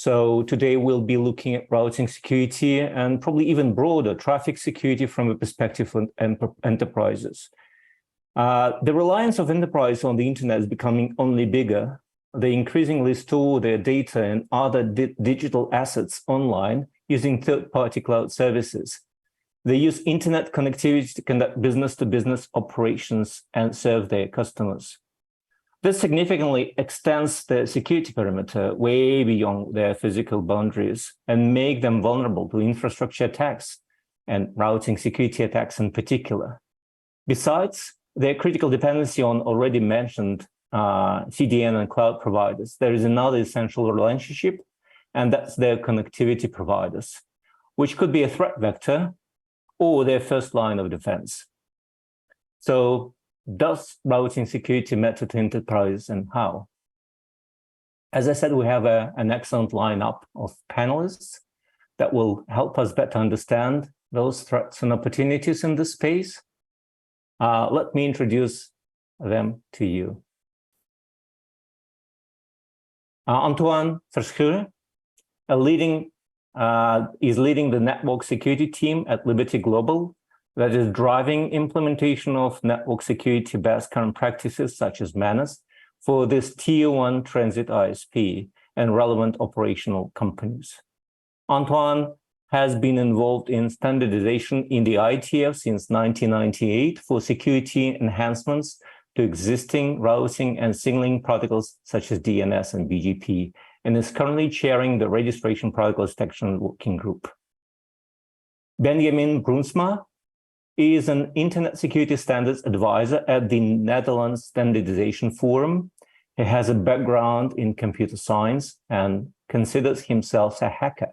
So today we'll be looking at routing security and probably even broader traffic security from a perspective of enterprises. The reliance of enterprise on the internet is becoming only bigger. They increasingly store their data and other digital assets online using third-party cloud services. They use internet connectivity to conduct business-to-business operations and serve their customers. This significantly extends the security perimeter way beyond their physical boundaries and make them vulnerable to infrastructure attacks and routing security attacks in particular. Besides their critical dependency on already mentioned CDN and cloud providers, there is another essential relationship, and that's their connectivity providers, which could be a threat vector or their first line of defense. So, does routing security matter to enterprise and how? As I said, we have an excellent lineup of panelists that will help us better understand those threats and opportunities in this space. Let me introduce them to you. Antoin Verschuren is leading the network security team at Liberty Global that is driving implementation of network security best current practices such as MANAS for this Tier 1 transit ISP and relevant operational companies. Antoin has been involved in standardization in the IETF since 1998 for security enhancements to existing routing and signaling protocols such as DNS and BGP, and is currently chairing the Registration Protocols Detection Working Group. Benjamin Broersma is an Internet Security Standards Advisor at the Netherlands Standardization Forum. He has a background in computer science and considers himself a hacker.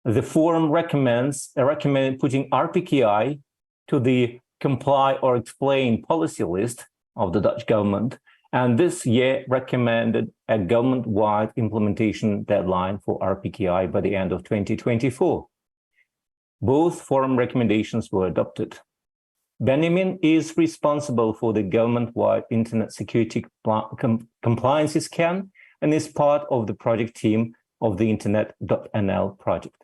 The forum recommended putting RPKI to the comply or explain policy list of the Dutch government, and this year recommended a government-wide implementation deadline for RPKI by the end of 2024. Both forum recommendations were adopted. Benjamin is responsible for the government-wide Internet Security Compliance Scan and is part of the project team of the Internet.nl project.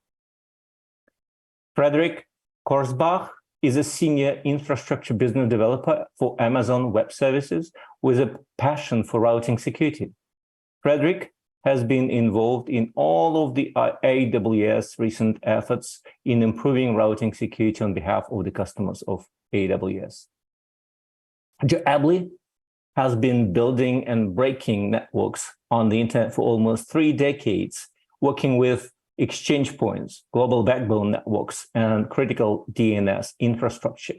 Fredrik Korsbäck is a senior infrastructure business developer for Amazon Web Services with a passion for routing security. Fredrik has been involved in all of the AWS recent efforts in improving routing security on behalf of the customers of AWS. Abley has been building and breaking networks on the internet for almost 3 decades, working with exchange points, global backbone networks, and critical DNS infrastructure.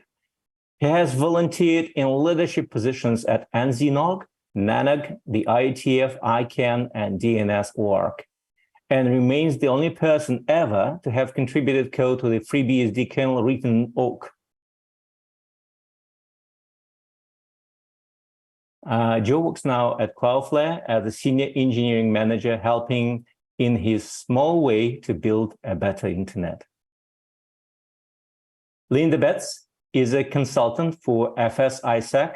He has volunteered in leadership positions at NZNOG, NANOG, the IETF, ICANN, and DNS.org, and remains the only person ever to have contributed code to the FreeBSD kernel written in Oak. Joe works now at Cloudflare as a senior engineering manager, helping in his small way to build a better internet. Linda Bertz is a consultant for FS-ISAC,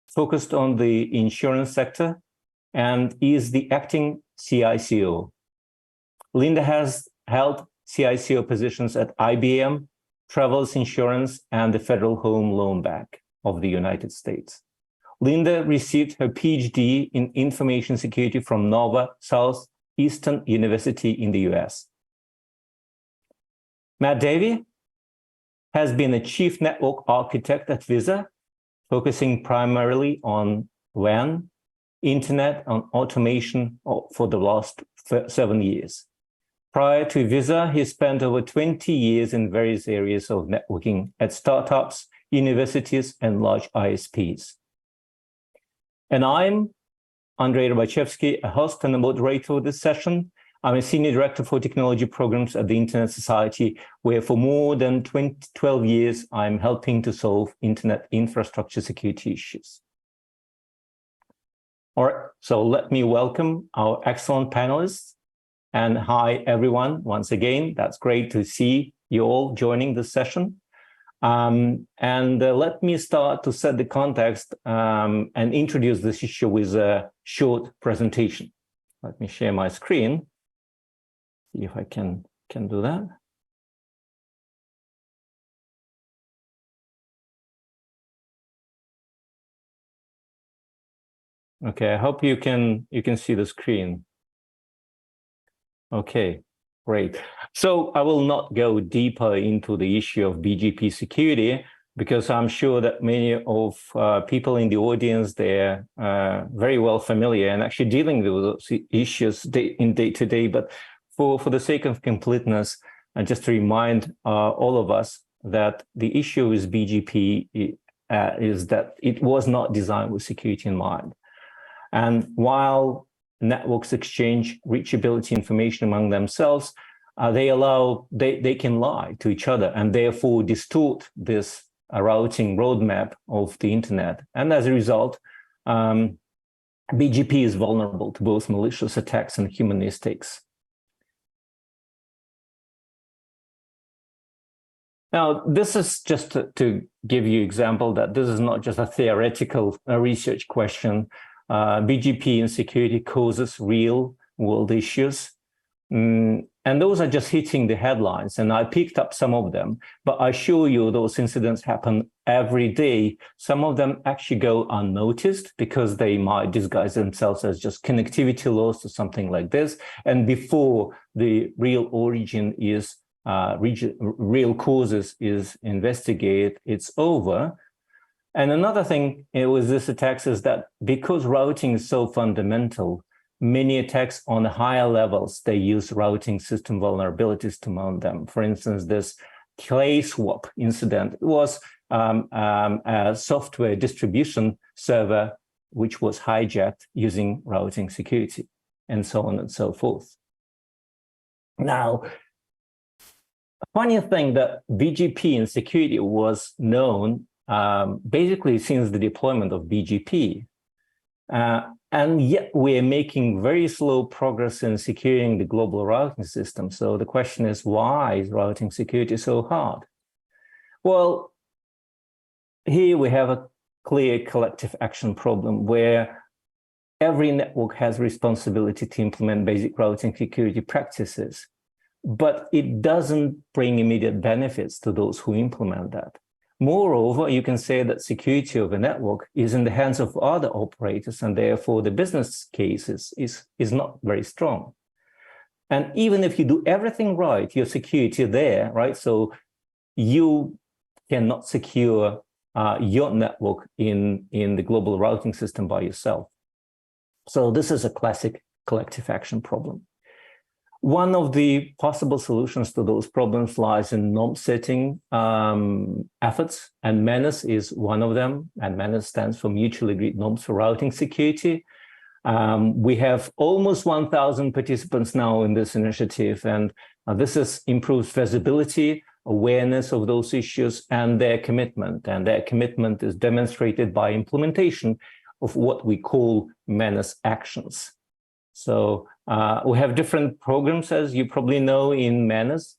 focused on the insurance sector, and is the acting CICO. Linda has held CICO positions at IBM, Travelers Insurance, and the Federal Home Loan Bank of the United States. Linda received her PhD in information security from Nova Southeastern University in the US. Matt Davy has been a chief network architect at Visa, focusing primarily on WAN, internet, and automation for the last 7 years. Prior to Visa, he spent over 20 years in various areas of networking at startups, universities, and large ISPs. And I'm Andrei Robachevsky, a host and a moderator of this session. I'm a senior director for technology programs at the Internet Society, where for more than 12 years, I'm helping to solve internet infrastructure security issues. All right, so let me welcome our excellent panelists. And hi, everyone, once again. That's great to see you all joining this session. Let me start to set the context and introduce this issue with a short presentation. Let me share my screen. See if I can do that. Okay, I hope you can see the screen. Okay, great. So I will not go deeper into the issue of BGP security, because I'm sure that many of people in the audience, they're very well familiar and actually dealing with those issues in day-to-day. But for the sake of completeness, and just to remind all of us that the issue with BGP is that it was not designed with security in mind. And while networks exchange reachability information among themselves, they can lie to each other and therefore distort this routing roadmap of the internet. And as a result, BGP is vulnerable to both malicious attacks and human mistakes. Now, this is just to give you an example that this is not just a theoretical research question. BGP insecurity causes real world issues. And those are just hitting the headlines. And I picked up some of them, but I assure you those incidents happen every day. Some of them actually go unnoticed because they might disguise themselves as just connectivity loss or something like this. And before the real origin is, real causes is investigated, it's over. And another thing with this attacks is that because routing is so fundamental, many attacks on the higher levels, they use routing system vulnerabilities to mount them. For instance, this clay swap incident was a software distribution server which was hijacked using routing security, and so on and so forth. Now, a funny thing that BGP insecurity was known basically since the deployment of BGP. And yet we're making very slow progress in securing the global routing system. So the question is, why is routing security so hard? Well, here we have a clear collective action problem where every network has responsibility to implement basic routing security practices, but it doesn't bring immediate benefits to those who implement that. Moreover, you can say that security of a network is in the hands of other operators, and therefore the business case is not very strong. And even if you do everything right, your security there, right? So you cannot secure your network in the global routing system by yourself. So this is a classic collective action problem. One of the possible solutions to those problems lies in norm setting efforts, and MANIS is one of them. And MANIS stands for Mutually Agreed Norms for Routing Security. We have almost 1,000 participants now in this initiative, and this improves visibility, awareness of those issues, and their commitment. And their commitment is demonstrated by implementation of what we call MANIS actions. So we have different programs, as you probably know, in MANIS,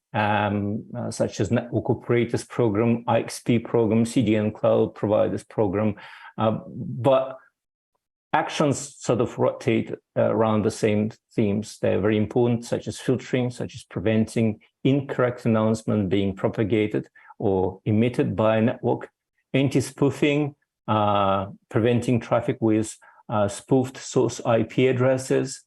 such as Network Operators Program, IXP Program, CDN Cloud Providers Program. But actions sort of rotate around the same themes. They're very important, such as filtering, such as preventing incorrect announcement being propagated or emitted by a network, anti-spoofing, preventing traffic with spoofed source IP addresses,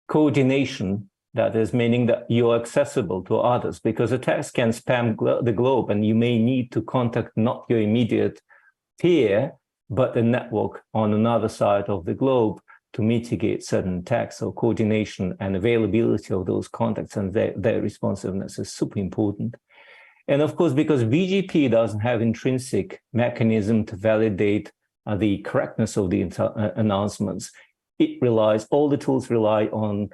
coordination, that is meaning that you're accessible to others, because attacks can spam the globe and you may need to contact not your immediate peer, but the network on another side of the globe to mitigate certain attacks. So coordination and availability of those contacts and their responsiveness is super important. And of course, because BGP doesn't have intrinsic mechanism to validate the correctness of the announcements, all the tools rely on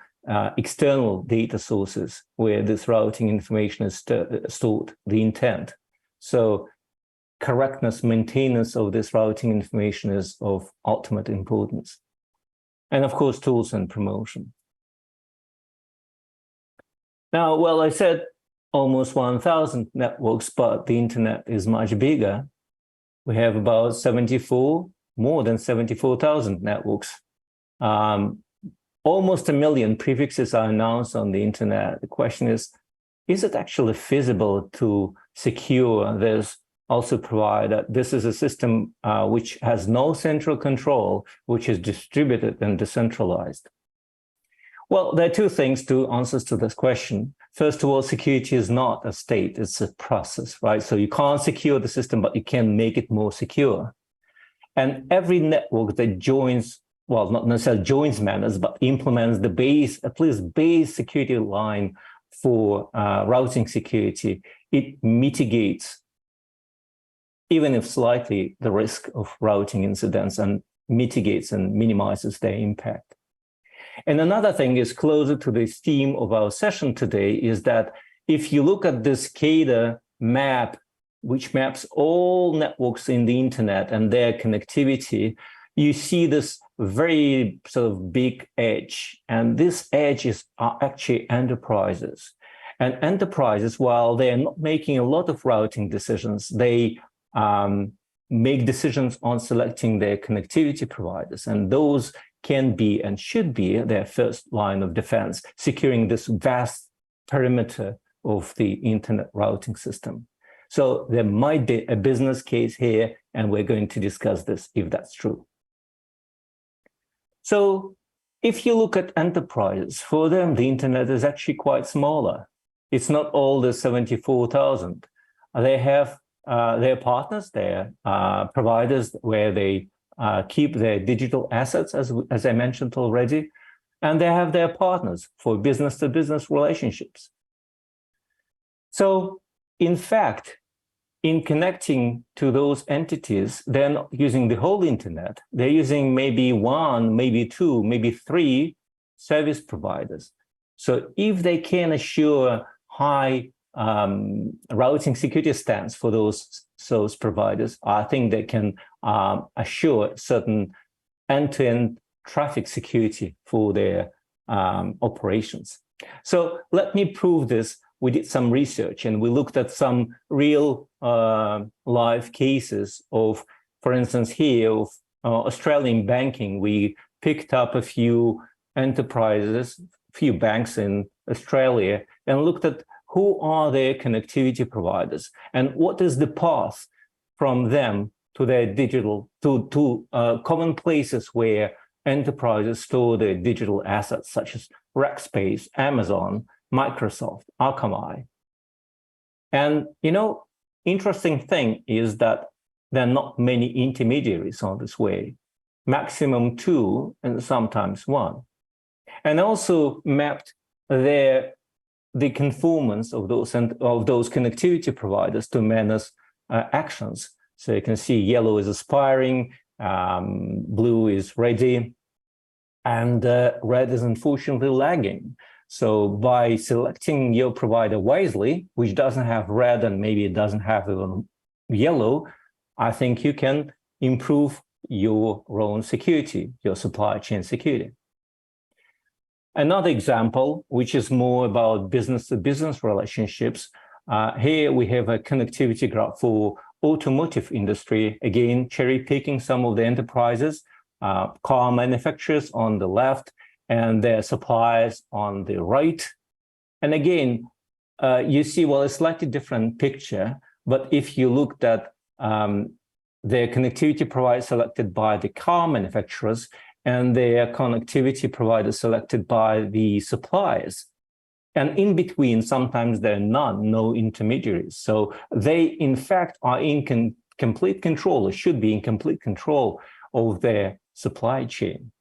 external data sources where this routing information is stored, the intent. So correctness, maintenance of this routing information is of ultimate importance. And of course, tools and promotion. Now, well, I said almost 1,000 networks, but the internet is much bigger. We have about more than 74,000 networks. almost 1 million prefixes are announced on the internet. The question is it actually feasible to secure this? Also provide that this is a system which has no central control, which is distributed and decentralized. Well, there are two answers to this question. First of all, security is not a state, it's a process, right? So you can't secure the system, but you can make it more secure. And every network that joins, well, not necessarily joins Manus, but implements the base, at least base security line for routing security, it mitigates, even if slightly, the risk of routing incidents and mitigates and minimizes their impact. And another thing is closer to the theme of our session today is that if you look at this CADA map, which maps all networks in the internet and their connectivity, you see this very sort of big edge. And this edge are actually enterprises. And enterprises, while they're not making a lot of routing decisions, they make decisions on selecting their connectivity providers. And those can be and should be their first line of defense, securing this vast perimeter of the internet routing system. So there might be a business case here, and we're going to discuss this if that's true. So if you look at enterprises, for them, the internet is actually quite smaller. It's not all the 74,000. They have their partners, their providers, where they keep their digital assets, as I mentioned already, and they have their partners for business-to-business relationships. So, in fact, in connecting to those entities, they're not using the whole internet. They're using maybe one, maybe two, maybe three service providers. So if they can assure high routing security stance for those providers, I think they can assure certain end-to-end traffic security for their operations. So let me prove this. We did some research and we looked at some real live cases of, for instance, here of Australian banking. We picked up a few enterprises, a few banks in Australia, and looked at who are their connectivity providers and what is the path from them to their digital, to common places where enterprises store their digital assets, such as Rackspace, Amazon, Microsoft, Akamai. And, interesting thing is that there are not many intermediaries on this way, maximum 2 and sometimes 1. And also mapped the conformance of those connectivity providers to Manus actions. So you can see yellow is aspiring, blue is ready, and red is unfortunately lagging. So by selecting your provider wisely, which doesn't have red and maybe it doesn't have even yellow, I think you can improve your own security, your supply chain security. Another example, which is more about business-to-business relationships, here we have a connectivity graph for automotive industry, again, cherry-picking some of the enterprises, car manufacturers on the left, and their suppliers on the right. And again, you see, well, a slightly different picture, but if you looked at their connectivity providers selected by the car manufacturers and their connectivity providers selected by the suppliers, and in between, sometimes there are no intermediaries. So they, in fact, are in complete control, or should be in complete control of their supply chain.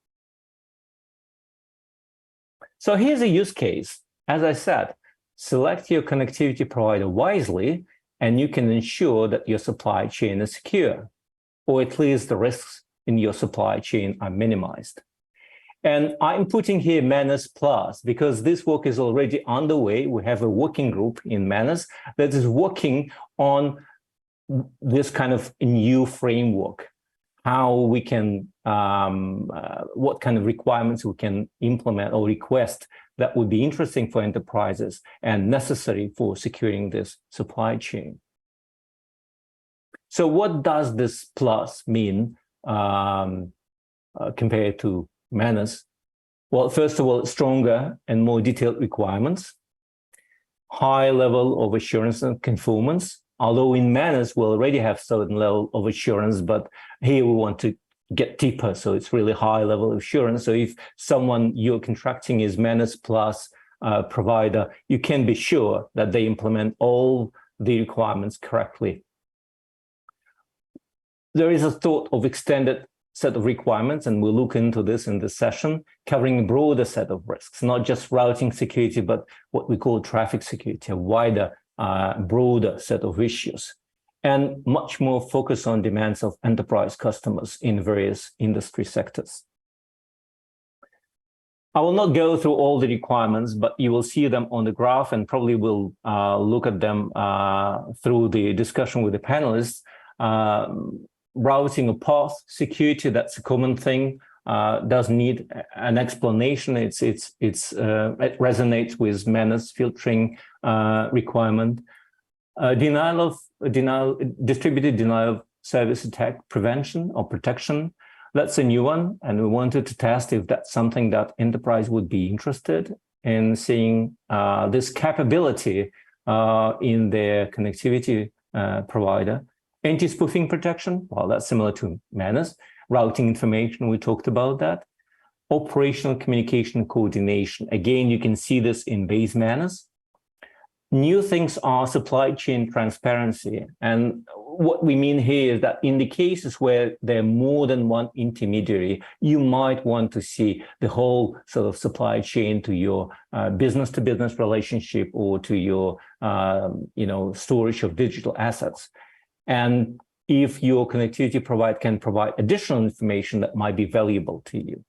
So here's a use case. As I said, select your connectivity provider wisely, and you can ensure that your supply chain is secure, or at least the risks in your supply chain are minimized. And I'm putting here Manus Plus because this work is already underway. We have a working group in Manus that is working on this kind of new framework, how we can, what kind of requirements we can implement or request that would be interesting for enterprises and necessary for securing this supply chain. So what does this plus mean compared to Manus? Well, first of all, stronger and more detailed requirements, high level of assurance and conformance. Although in manners, we already have certain level of assurance, but here we want to get deeper. So it's really high level of assurance. So if someone you're contracting is manners plus provider, you can be sure that they implement all the requirements correctly. There is a thought of extended set of requirements, and we'll look into this in this session, covering a broader set of risks, not just routing security, but what we call traffic security, a wider, broader set of issues, and much more focus on demands of enterprise customers in various industry sectors. I will not go through all the requirements, but you will see them on the graph, and probably will look at them through the discussion with the panelists. Routing a path security, that's a common thing, doesn't need an explanation. It resonates with manners filtering requirement. Distributed denial of service attack prevention or protection. That's a new one, and we wanted to test if that's something that enterprise would be interested in seeing this capability in their connectivity provider. Anti-spoofing protection, well, that's similar to manners. Routing information, we talked about that. Operational communication coordination. Again, you can see this in base manners. New things are supply chain transparency. And what we mean here is that in the cases where there are more than one intermediary, you might want to see the whole sort of supply chain to your business-to-business relationship or to your storage of digital assets. And if your connectivity provider can provide additional information that might be valuable to you.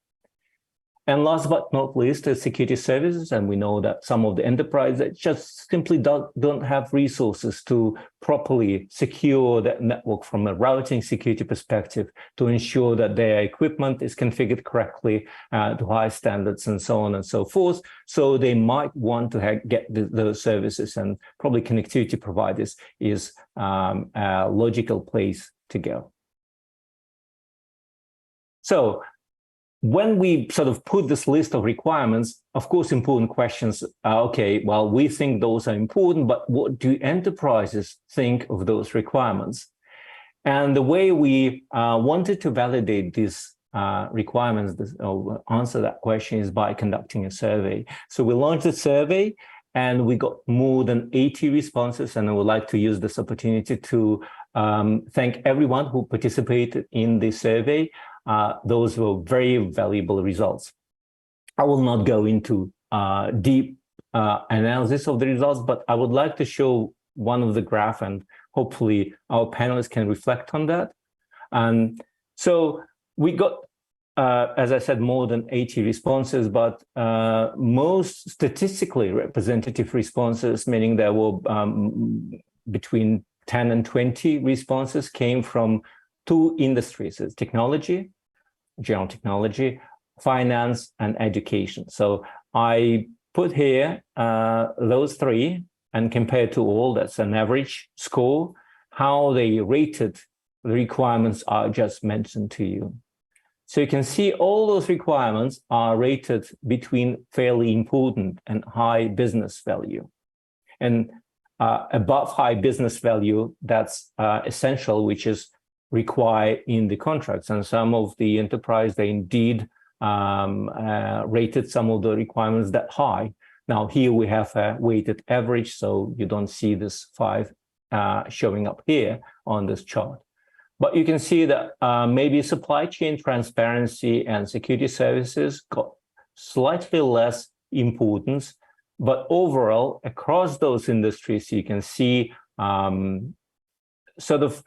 And last but not least is security services. And we know that some of the enterprises just simply don't have resources to properly secure that network from a routing security perspective to ensure that their equipment is configured correctly to high standards and so on and so forth. So they might want to get those services, and probably connectivity providers is a logical place to go. So when we sort of put this list of requirements, of course, important questions are, okay, well, we think those are important, but what do enterprises think of those requirements? And the way we wanted to validate these requirements, or answer that question, is by conducting a survey. So we launched a survey, and we got more than 80 responses, and I would like to use this opportunity to thank everyone who participated in the survey. Those were very valuable results. I will not go into deep analysis of the results, but I would like to show one of the graph, and hopefully our panelists can reflect on that. So we got, as I said, more than 80 responses, but most statistically representative responses, meaning there were between 10 and 20 responses, came from two industries: technology, general technology, finance, and education. So I put here those three, and compared to all, that's an average score, how they rated the requirements I just mentioned to you. So you can see all those requirements are rated between fairly important and high business value. And above high business value, that's essential, which is required in the contracts. And some of the enterprise, they indeed rated some of the requirements that high. Now here we have a weighted average, so you don't see this 5 showing up here on this chart. But you can see that maybe supply chain transparency and security services got slightly less importance, but overall across those industries, you can see sort of,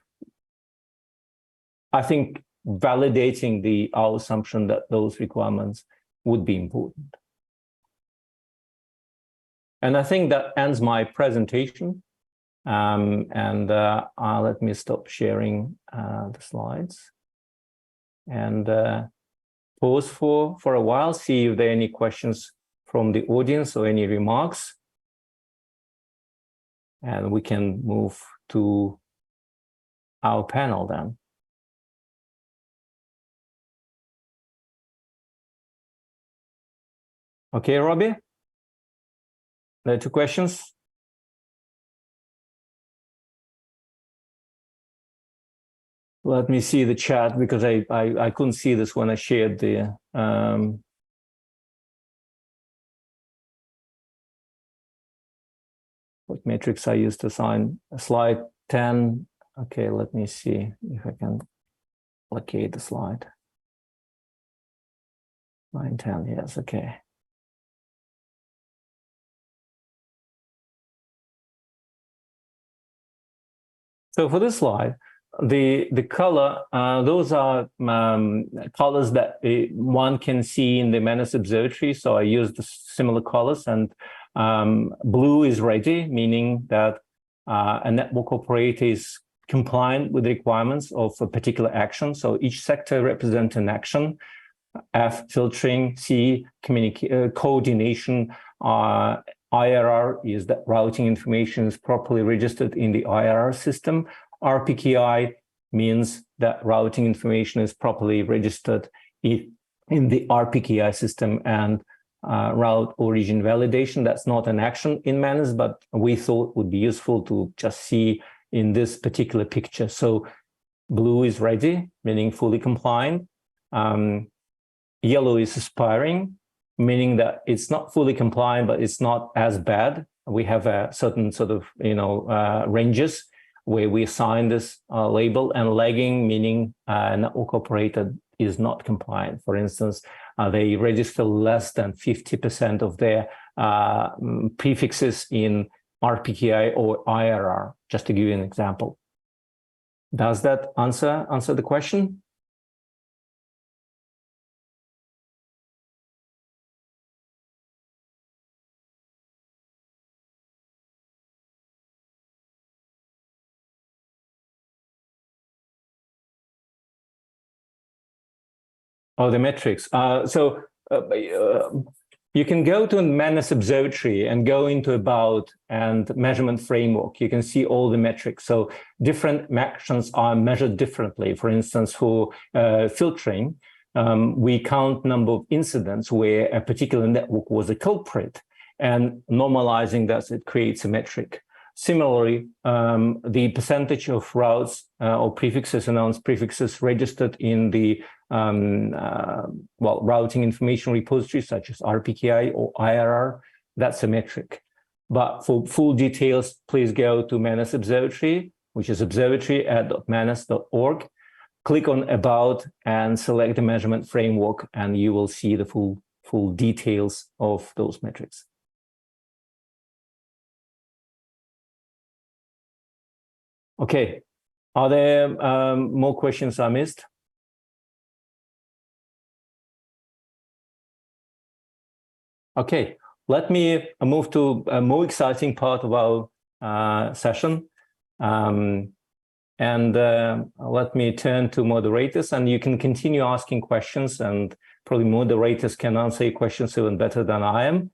I think, validating our assumption that those requirements would be important. And I think that ends my presentation. Let me stop sharing the slides and pause for a while, see if there are any questions from the audience or any remarks. And we can move to our panel then. Okay, Robbie? There are 2 questions. Let me see the chat because I couldn't see this when I shared the what metrics I used to assign. Slide 10. Okay, let me see if I can locate the slide. 9, 10, yes, okay. So for this slide, the color, those are colors that one can see in the Manus Observatory. So I used similar colors, and blue is ready, meaning that a network operator is compliant with the requirements of a particular action. So each sector represents an action. F, filtering, C, coordination, IRR is that routing information is properly registered in the IRR system. RPKI means that routing information is properly registered in the RPKI system, and route origin validation, that's not an action in Manus, but we thought would be useful to just see in this particular picture. So blue is ready, meaning fully compliant. Yellow is aspiring, meaning that it's not fully compliant, but it's not as bad. We have a certain sort of, ranges where we assign this label, and lagging, meaning a network operator is not compliant. For instance, they register less than 50% of their prefixes in RPKI or IRR, just to give you an example. Does that answer the question? Oh, the metrics. You can go to Manus Observatory and go into About and Measurement Framework. You can see all the metrics. So different actions are measured differently. For instance, for filtering, we count number of incidents where a particular network was a culprit, and normalizing that, it creates a metric. Similarly, the percentage of routes or prefixes, announced prefixes registered in the routing information repository, such as RPKI or IRR, that's a metric. But for full details, please go to Manus Observatory, which is observatory.manus.org. Click on About and select the measurement framework, and you will see the full details of those metrics. Okay, are there more questions I missed? Okay, let me move to a more exciting part of our session. Let me turn to moderators, and you can continue asking questions, and probably moderators can answer your questions even better than I am.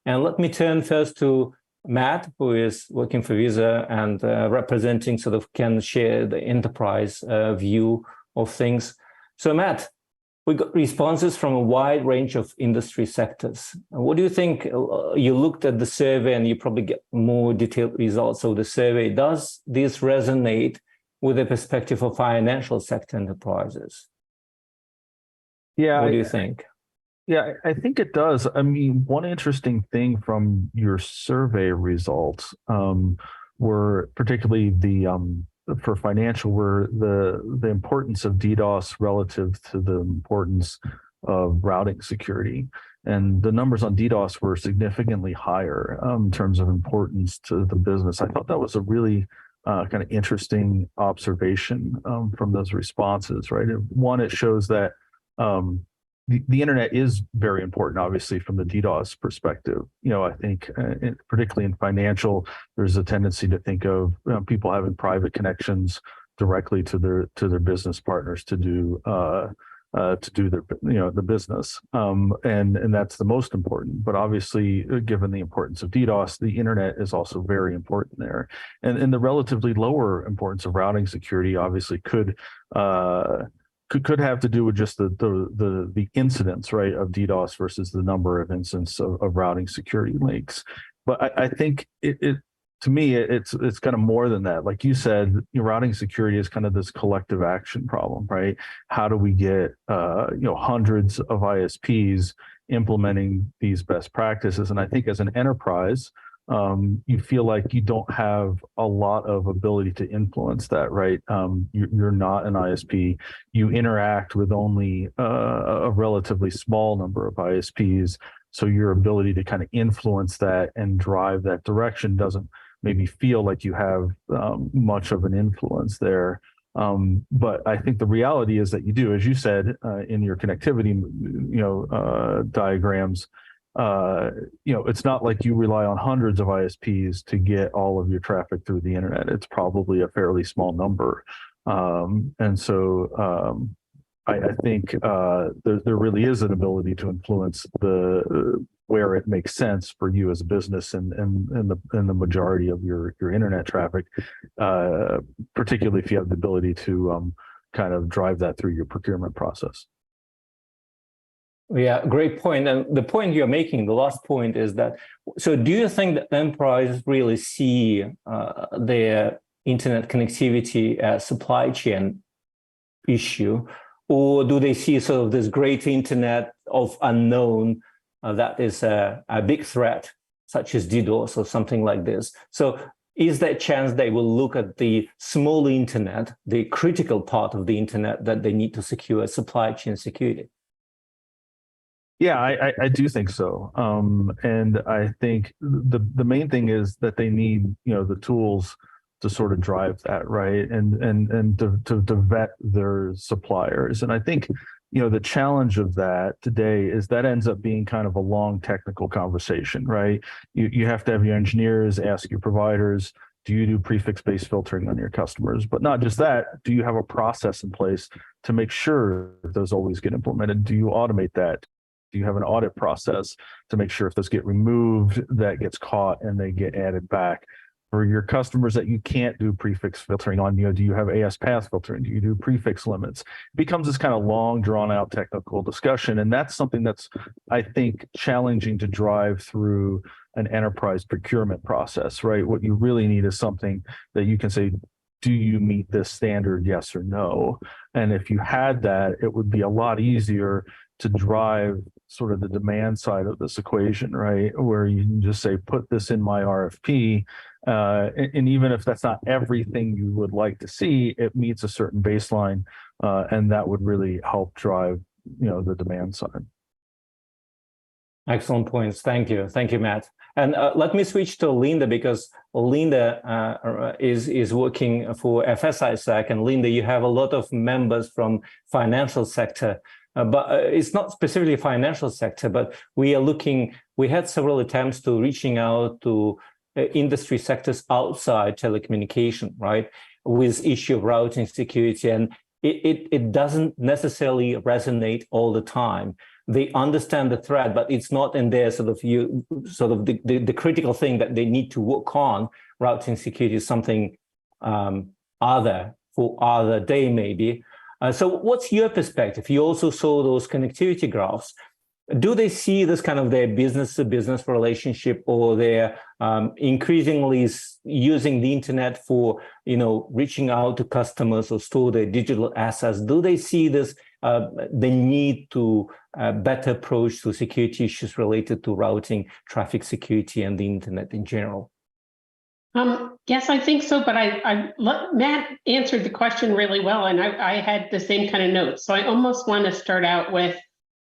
And let me turn first to Matt, who is working for Visa and representing, can share the enterprise view of things. So Matt, we got responses from a wide range of industry sectors. What do you think? You looked at the survey and you probably get more detailed results of the survey. Does this resonate with the perspective of financial sector enterprises? Yeah. What do you think? Yeah, I think it does. I mean, one interesting thing from your survey results were particularly for financial, were the importance of DDoS relative to the importance of routing security. And the numbers on DDoS were significantly higher in terms of importance to the business. I thought that was a really kind of interesting observation from those responses, right? One, it shows that the internet is very important, obviously, from the DDoS perspective. I think particularly in financial, there's a tendency to think of people having private connections directly to their business partners to do their the business, and that's the most important. But obviously, given the importance of DDoS, the internet is also very important there, and the relatively lower importance of routing security obviously could could have to do with just the incidence, right, of DDoS versus the number of instances of routing security leaks. But I think it to me, it's kind of more than that. Like you said, routing security is kind of this collective action problem, right? How do we get hundreds of ISPs implementing these best practices? And I think as an enterprise, you feel like you don't have a lot of ability to influence that, right? You're not an ISP. You interact with only a relatively small number of ISPs. So your ability to kind of influence that and drive that direction doesn't maybe feel like you have much of an influence there. But I think the reality is that you do, as you said in your connectivity, diagrams. It's not like you rely on hundreds of ISPs to get all of your traffic through the internet. It's probably a fairly small number, and so I think there really is an ability to influence where it makes sense for you as a business and the majority of your internet traffic, particularly if you have the ability to kind of drive that through your procurement process. Yeah, great point. And the point you're making, the last point, is that, so do you think that enterprises really see their internet connectivity as supply chain issue, or do they see sort of this great internet of unknown that is a big threat, such as DDoS or something like this? So is there a chance they will look at the small internet, the critical part of the internet that they need to secure supply chain security? Yeah, I do think so. And I think the main thing is that they need, the tools to sort of drive that, right? And to vet their suppliers. And I think, the challenge of that today is that ends up being kind of a long technical conversation, right? You have to have your engineers ask your providers, do you do prefix-based filtering on your customers? But not just that, do you have a process in place to make sure those always get implemented? Do you automate that? Do you have an audit process to make sure if those get removed, that gets caught and they get added back? For your customers that you can't do prefix filtering on, do you have AS path filtering? Do you do prefix limits? It becomes this kind of long, drawn out technical discussion. And that's something that's, I think, challenging to drive through an enterprise procurement process, right? What you really need is something that you can say, do you meet this standard, yes or no? And if you had that, it would be a lot easier to drive sort of the demand side of this equation, right? Where you can just say, put this in my RFP. And even if that's not everything you would like to see, it meets a certain baseline. And that would really help drive, the demand side. Excellent points. Thank you. Thank you, Matt. And let me switch to Linda, because Linda is working for FS-ISAC. And Linda, you have a lot of members from financial sector. But it's not specifically financial sector, but we had several attempts to reaching out to industry sectors outside telecommunication, right, with issue of routing security. And it doesn't necessarily resonate all the time. They understand the threat, but it's not in their the critical thing that they need to work on. Routing security is something other day, maybe. So what's your perspective? You also saw those connectivity graphs. Do they see this kind of their business-to-business relationship, or they're increasingly using the internet for, reaching out to customers or store their digital assets? Do they see this, the need to better approach to security issues related to routing, traffic security, and the internet in general? Yes, I think so, but Matt answered the question really well, and I had the same kind of notes. So I almost want to start out with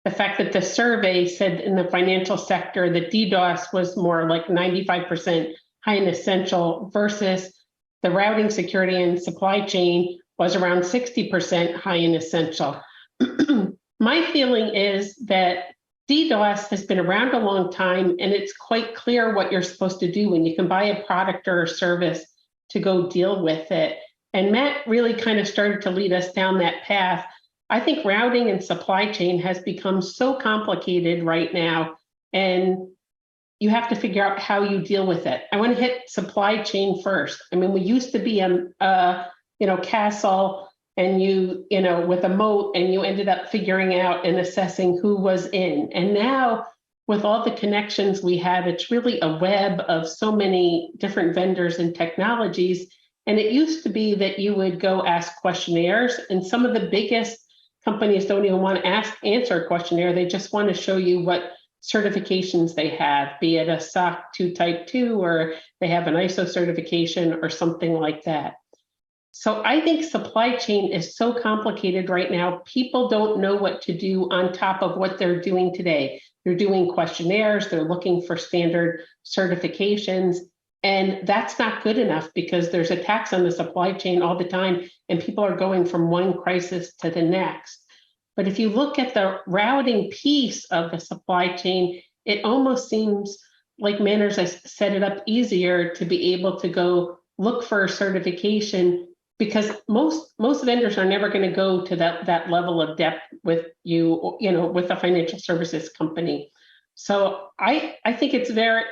the fact that the survey said in the financial sector that DDoS was more like 95% high and essential, versus the routing security and supply chain was around 60% high and essential. My feeling is that DDoS has been around a long time, and it's quite clear what you're supposed to do when you can buy a product or a service to go deal with it. And Matt really kind of started to lead us down that path. I think routing and supply chain has become so complicated right now, and you have to figure out how you deal with it. I want to hit supply chain first. I mean, we used to be a castle and you know, with a moat, and you ended up figuring out and assessing who was in. And now with all the connections we have, it's really a web of so many different vendors and technologies. And it used to be that you would go ask questionnaires, and some of the biggest companies don't even want to answer a questionnaire. They just want to show you what certifications they have, be it a SOC 2 Type 2, or they have an ISO certification or something like that. So I think supply chain is so complicated right now. People don't know what to do on top of what they're doing today. They're doing questionnaires, they're looking for standard certifications, and that's not good enough because there's attacks on the supply chain all the time, and people are going from one crisis to the next. But if you look at the routing piece of the supply chain, it almost seems like Manners has set it up easier to be able to go look for a certification, because most vendors are never going to go to that level of depth with you know, with a financial services company. So I think it's very,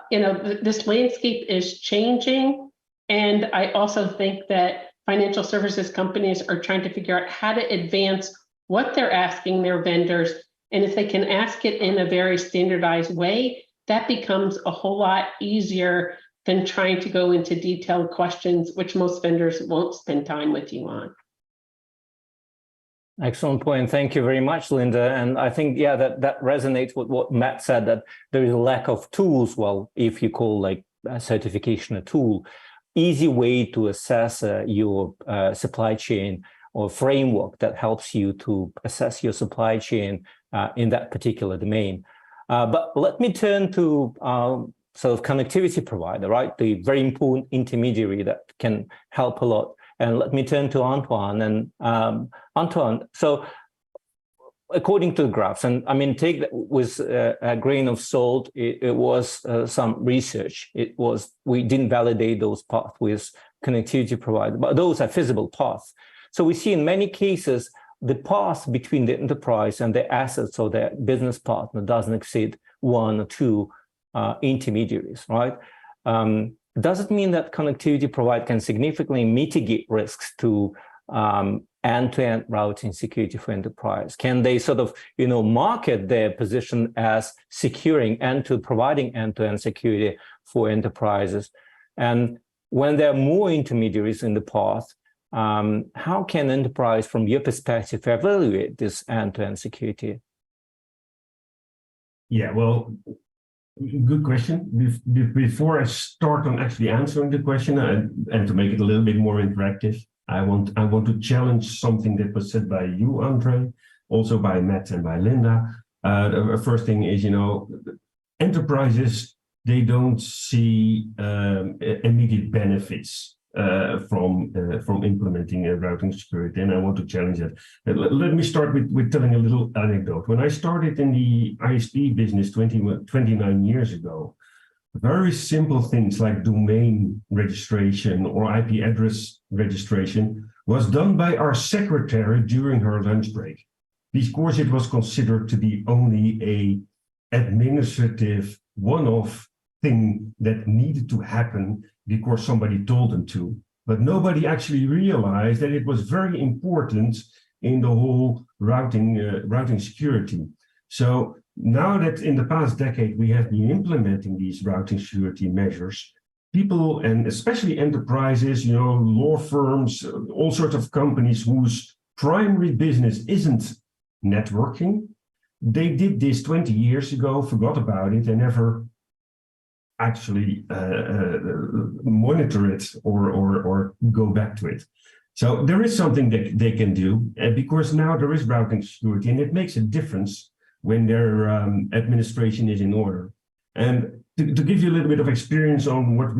you know, this landscape is changing. And I also think that financial services companies are trying to figure out how to advance what they're asking their vendors. And if they can ask it in a very standardized way, that becomes a whole lot easier than trying to go into detailed questions, which most vendors won't spend time with you on. Excellent point. Thank you very much, Linda. And I think, yeah, that resonates with what Matt said, that there is a lack of tools. Well, if you call like a certification a tool, easy way to assess your supply chain or framework that helps you to assess your supply chain in that particular domain. But let me turn to sort of connectivity provider, right? The very important intermediary that can help a lot. And let me turn to Antoin. And Antoin, so according to the graphs, and I mean, take that with a grain of salt, it was some research. We didn't validate those paths with connectivity provider, but those are feasible paths. So we see in many cases, the path between the enterprise and the assets or their business partner doesn't exceed one or two intermediaries, right? Does it mean that connectivity provider can significantly mitigate risks to end-to-end routing security for enterprise? Can they sort of, you know, market their position as securing providing end-to-end security for enterprises? And when there are more intermediaries in the path, how can enterprise, from your perspective, evaluate this end-to-end security? Yeah, well, good question. Before I start on actually answering the question, and to make it a little bit more interactive, I want to challenge something that was said by you, Andrei, also by Matt and by Linda. The first thing is, you know, enterprises, they don't see immediate benefits from implementing routing security, and I want to challenge that. Let me start with telling a little anecdote. When I started in the ISP business 29 years ago, very simple things like domain registration or IP address registration was done by our secretary during her lunch break, because it was considered to be only a administrative one-off thing that needed to happen because somebody told them to, but nobody actually realized that it was very important in the whole routing security. So now that in the past decade we have been implementing these routing security measures, people, and especially enterprises, you know, law firms, all sorts of companies whose primary business isn't networking, they did this 20 years ago, forgot about it, and never actually monitor it or go back to it. So there is something that they can do, because now there is routing security, and it makes a difference when their administration is in order. And to give you a little bit of experience on what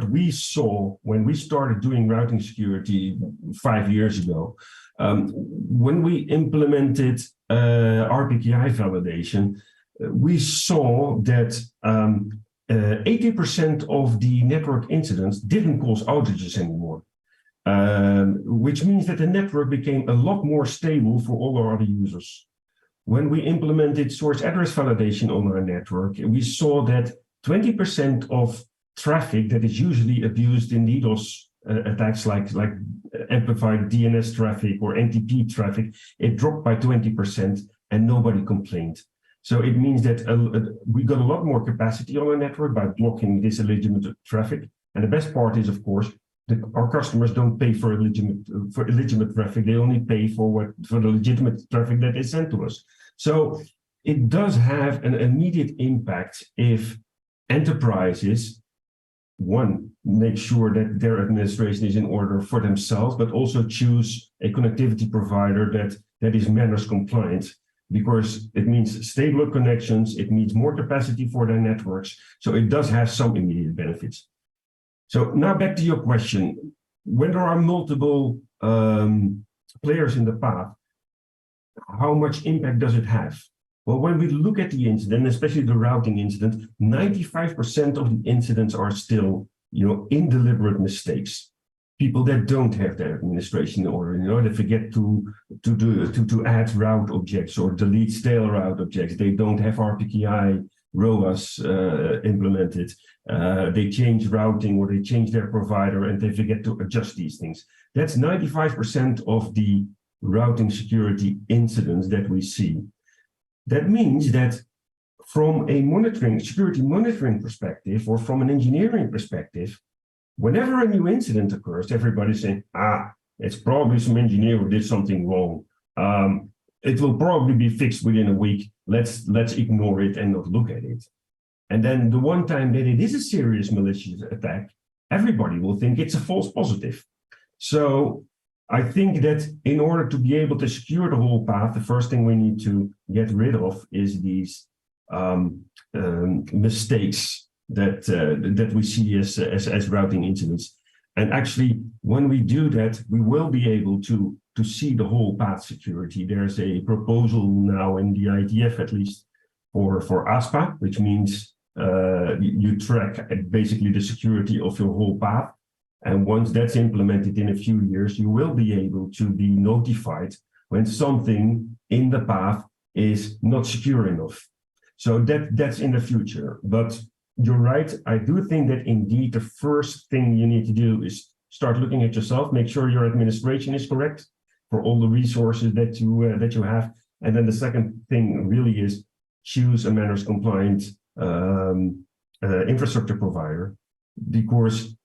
we saw when we started doing routing security 5 years ago, when we implemented RPKI validation, we saw that 80% of the network incidents didn't cause outages anymore, which means that the network became a lot more stable for all our other users. When we implemented source address validation on our network, we saw that 20% of traffic that is usually abused in DDoS attacks like amplified DNS traffic or NTP traffic, it dropped by 20% and nobody complained. So it means that we got a lot more capacity on our network by blocking this illegitimate traffic. And the best part is, of course, our customers don't pay for illegitimate traffic. They only pay for the legitimate traffic that they send to us. So it does have an immediate impact if enterprises, one, make sure that their administration is in order for themselves, but also choose a connectivity provider that is manners compliant, because it means stable connections, it means more capacity for their networks. So it does have some immediate benefits. So now back to your question. When there are multiple players in the path, how much impact does it have? Well, when we look at the incident, especially the routing incident, 95% of the incidents are still, indeliberate mistakes. People that don't have their administration in order, they forget to add route objects or delete stale route objects. They don't have RPKI ROAS implemented. They change routing or they change their provider and they forget to adjust these things. That's 95% of the routing security incidents that we see. That means that from a security monitoring perspective, or from an engineering perspective, whenever a new incident occurs, everybody's saying, it's probably some engineer who did something wrong. It will probably be fixed within a week. Let's ignore it and not look at it. And then the one time that it is a serious malicious attack, everybody will think it's a false positive. So I think that in order to be able to secure the whole path, the first thing we need to get rid of is these mistakes that we see as routing incidents. And actually, when we do that, we will be able to see the whole path security. There's a proposal now in the IETF, at least, for ASPA, which means you track basically the security of your whole path. And once that's implemented in a few years, you will be able to be notified when something in the path is not secure enough. So that's in the future. But you're right. I do think that indeed the first thing you need to do is start looking at yourself, make sure your administration is correct for all the resources that you have. And then the second thing really is choose a manners compliant infrastructure provider, because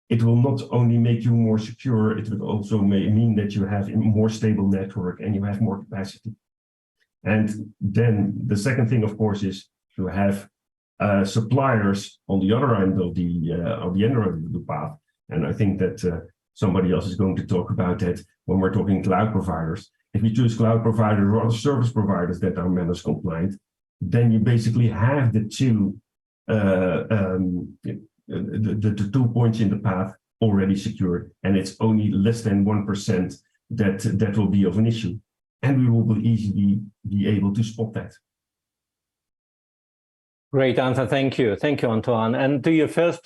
it will not only make you more secure, it will also mean that you have a more stable network and you have more capacity. And then the second thing, of course, is to have suppliers on the other end of the path. And I think that somebody else is going to talk about that when we're talking cloud providers. If you choose cloud providers or other service providers that are manners compliant, then you basically have the two the 2 points in the path already secured, and it's only less than 1% that will be of an issue, and we will easily be able to spot that. Great answer, thank you, Antoin. And to your first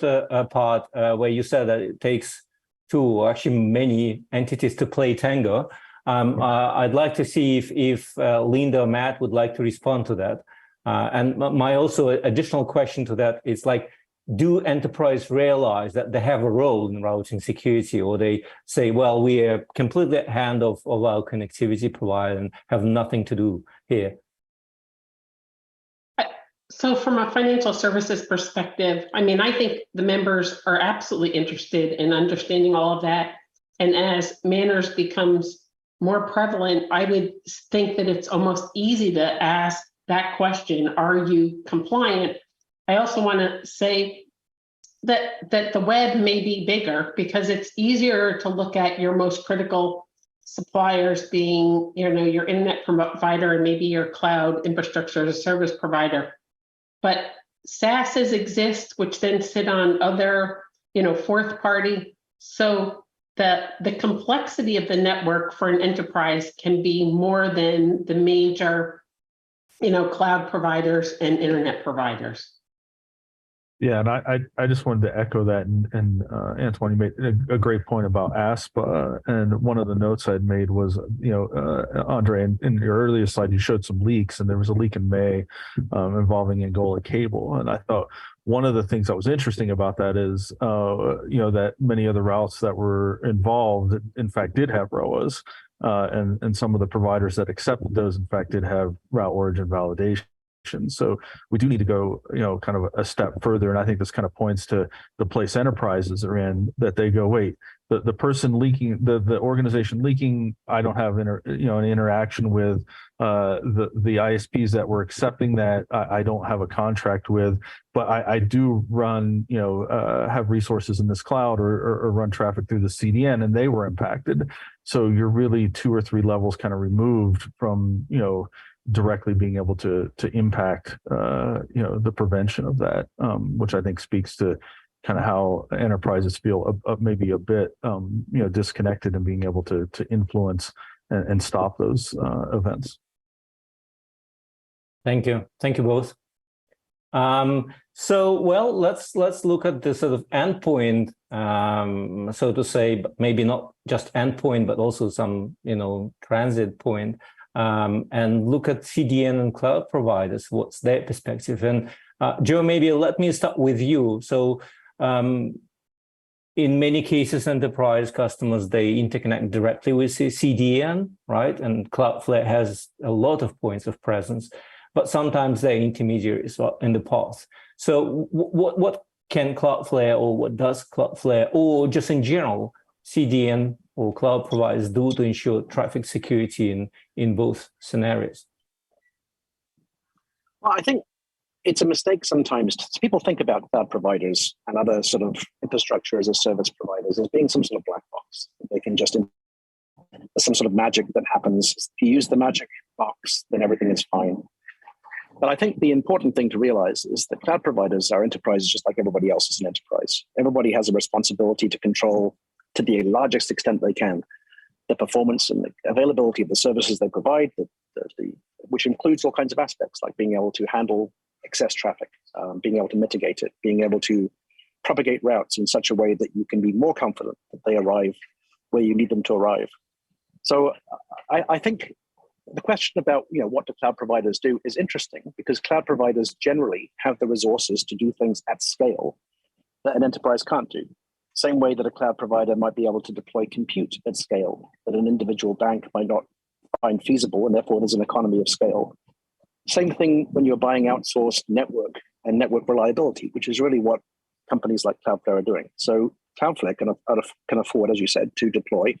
part, where you said that it takes two, or actually many entities to play tango, I'd like to see if Linda or Matt would like to respond to that. And my also additional question to that is like, do enterprise realize that they have a role in routing security, or they say, well, we are completely at hand of our connectivity provider and have nothing to do here? So from a financial services perspective, I mean, I think the members are absolutely interested in understanding all of that. And as manners becomes more prevalent, I would think that it's almost easy to ask that question, are you compliant? I also want to say that the web may be bigger because it's easier to look at your most critical suppliers being, your internet provider and maybe your cloud infrastructure as a service provider. But SaaSes exist, which then sit on other, fourth party. So the complexity of the network for an enterprise can be more than the major, cloud providers and internet providers. Yeah, and I just wanted to echo that, and Antoin, you made a great point about ASPA, and one of the notes I'd made was, Andrei, in your earlier slide, you showed some leaks, and there was a leak in May involving Angola cable, and I thought one of the things that was interesting about that is, that many of the routes that were involved, in fact, did have ROAs, and some of the providers that accepted those, in fact, did have route origin validation. So we do need to go, kind of a step further. And I think this kind of points to the place enterprises are in, that they go, wait, the person leaking, the organization leaking, I don't have an interaction with the ISPs that were accepting that. I don't have a contract with, but I do run, have resources in this cloud or run traffic through the CDN, and they were impacted. So you're really 2 or 3 levels kind of removed from, directly being able to impact, the prevention of that, which I think speaks to kind of how enterprises feel maybe a bit, disconnected and being able to influence and stop those events. Thank you both. So, well, let's look at the sort of endpoint, so to say, but maybe not just endpoint, but also some, transit point. And look at CDN and cloud providers, what's their perspective. And Joe, maybe let me start with you. So in many cases, enterprise customers, they interconnect directly with CDN, right? And Cloudflare has a lot of points of presence, but sometimes they're intermediaries in the path. So what can Cloudflare, or what does Cloudflare, or just in general, CDN or cloud providers do to ensure traffic security in both scenarios? Well, I think it's a mistake sometimes. People think about cloud providers and other sort of infrastructure as a service providers as being some sort of black box. They can just, some sort of magic that happens. If you use the magic box, then everything is fine. But I think the important thing to realize is that cloud providers are enterprises just like everybody else is an enterprise. Everybody has a responsibility to control, to the largest extent they can, the performance and the availability of the services they provide, which includes all kinds of aspects like being able to handle excess traffic, being able to mitigate it, being able to propagate routes in such a way that you can be more confident that they arrive where you need them to arrive. So I think the question about what do cloud providers do is interesting, because cloud providers generally have the resources to do things at scale that an enterprise can't do. Same way that a cloud provider might be able to deploy compute at scale that an individual bank might not find feasible, and therefore there's an economy of scale. Same thing when you're buying outsourced network and network reliability, which is really what companies like Cloudflare are doing. So Cloudflare can afford, as you said, to deploy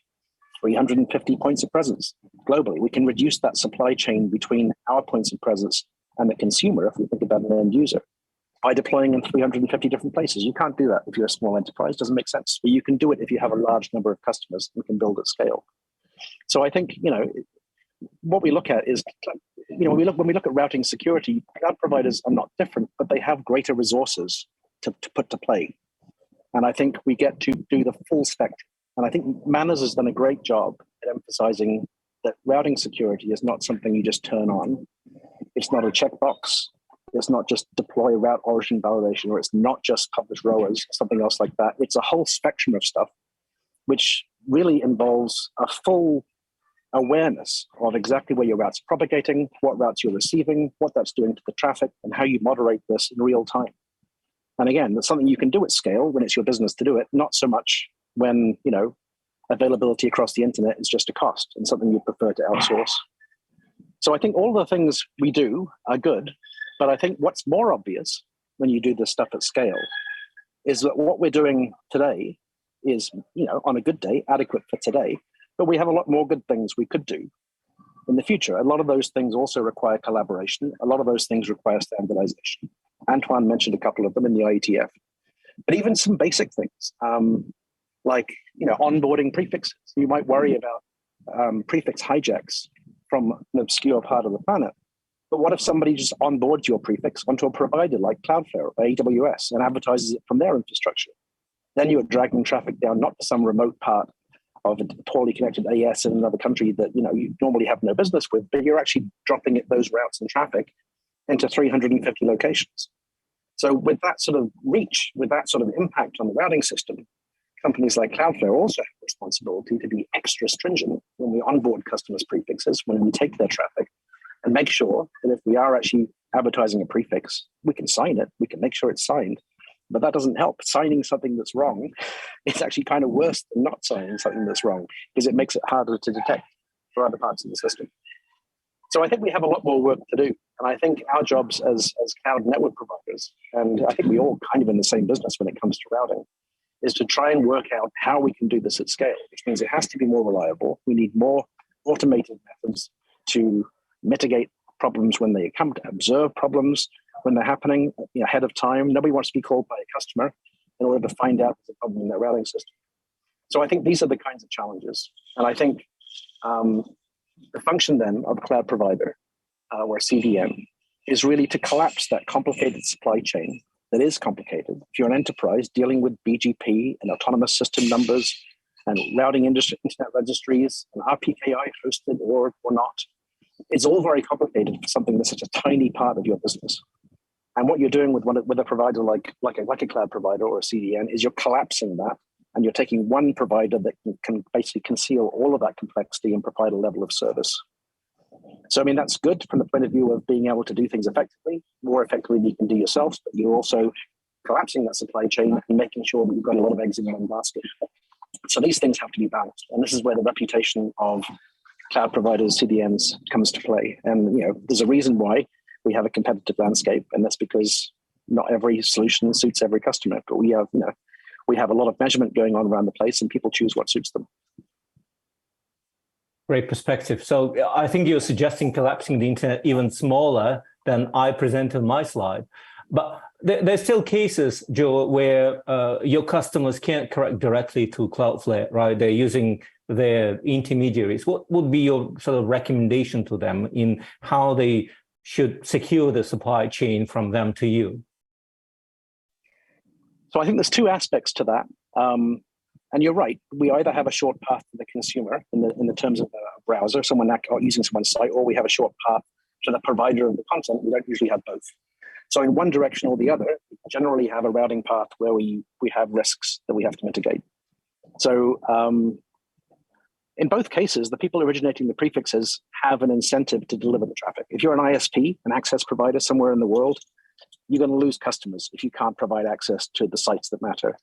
350 points of presence globally. We can reduce that supply chain between our points of presence and the consumer, if we think about an end user, by deploying in 350 different places. You can't do that if you're a small enterprise. It doesn't make sense. But you can do it if you have a large number of customers and can build at scale. So I think, what we look at is, when we look at routing security, cloud providers are not different, but they have greater resources to put to play. And I think we get to do the full spectrum. And I think Manners has done a great job at emphasizing that routing security is not something you just turn on. It's not a checkbox. It's not just deploy route origin validation, or it's not just publish ROAs, something else like that. It's a whole spectrum of stuff, which really involves a full awareness of exactly where your route's propagating, what routes you're receiving, what that's doing to the traffic, and how you moderate this in real time. And again, that's something you can do at scale when it's your business to do it, not so much when, availability across the internet is just a cost and something you prefer to outsource. So I think all the things we do are good, but I think what's more obvious when you do this stuff at scale is that what we're doing today is, on a good day, adequate for today, but we have a lot more good things we could do in the future. A lot of those things also require collaboration. A lot of those things require standardization. Antoin mentioned a couple of them in the IETF, but even some basic things, like onboarding prefixes. You might worry about prefix hijacks from an obscure part of the planet, but what if somebody just onboards your prefix onto a provider like Cloudflare or AWS and advertises it from their infrastructure? Then you're dragging traffic down not to some remote part of a poorly connected AS in another country that you normally have no business with, but you're actually dropping those routes and traffic into 350 locations. So with that sort of reach, with that sort of impact on the routing system, companies like Cloudflare also have a responsibility to be extra stringent when we onboard customers' prefixes, when we take their traffic, and make sure that if we are actually advertising a prefix. We can sign it. We can make sure it's signed. But that doesn't help. Signing something that's wrong is actually kind of worse than not signing something that's wrong, because it makes it harder to detect for other parts of the system. So I think we have a lot more work to do. And I think our jobs as cloud network providers, and I think we're all kind of in the same business when it comes to routing, is to try and work out how we can do this at scale, which means it has to be more reliable. We need more automated methods to mitigate problems when they come, to observe problems when they're happening ahead of time. Nobody wants to be called by a customer in order to find out there's a problem in their routing system. So I think these are the kinds of challenges. And I think the function then of a cloud provider or CDN is really to collapse that complicated supply chain that is complicated. If you're an enterprise dealing with BGP and autonomous system numbers and routing internet registries and RPKI hosted or not, it's all very complicated for something that's such a tiny part of your business. And what you're doing with a provider like a cloud provider or a CDN is you're collapsing that, and you're taking one provider that can basically conceal all of that complexity and provide a level of service. So, I mean, that's good from the point of view of being able to do things effectively, more effectively than you can do yourself, but you're also collapsing that supply chain and making sure that you've got a lot of eggs in one basket. So these things have to be balanced. And this is where the reputation of cloud providers, CDNs, comes to play. And, there's a reason why we have a competitive landscape, and that's because not every solution suits every customer, but we have a lot of measurement going on around the place, and people choose what suits them. Great perspective. So I think you're suggesting collapsing the internet even smaller than I presented in my slide. But there's still cases, Joe, where your customers can't connect directly to Cloudflare, right? They're using their intermediaries. What would be your sort of recommendation to them in how they should secure the supply chain from them to you? So I think there's two aspects to that. And you're right, we either have a short path to the consumer in the terms of a browser, someone using someone's site, or we have a short path to the provider of the content. We don't usually have both. So in one direction or the other, we generally have a routing path where we have risks that we have to mitigate. So in both cases, the people originating the prefixes have an incentive to deliver the traffic. If you're an ISP, an access provider somewhere in the world, you're going to lose customers if you can't provide access to the sites that matter.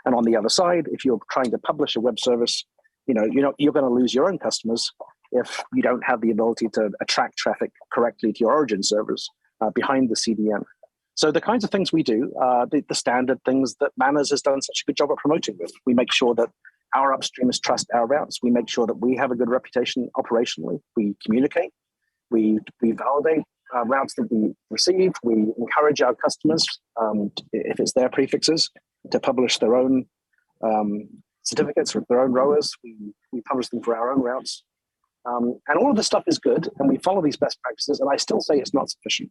And on the other side, if you're trying to publish a web service, you're going to lose your own customers if you don't have the ability to attract traffic correctly to your origin servers behind the CDN. So the kinds of things we do, the standard things that Manners has done such a good job of promoting with. We make sure that our upstreamers trust our routes. We make sure that we have a good reputation operationally. We communicate. We validate routes that we receive. We encourage our customers, if it's their prefixes, to publish their own certificates with their own ROAs. We publish them for our own routes. And all of this stuff is good, and we follow these best practices, and I still say it's not sufficient.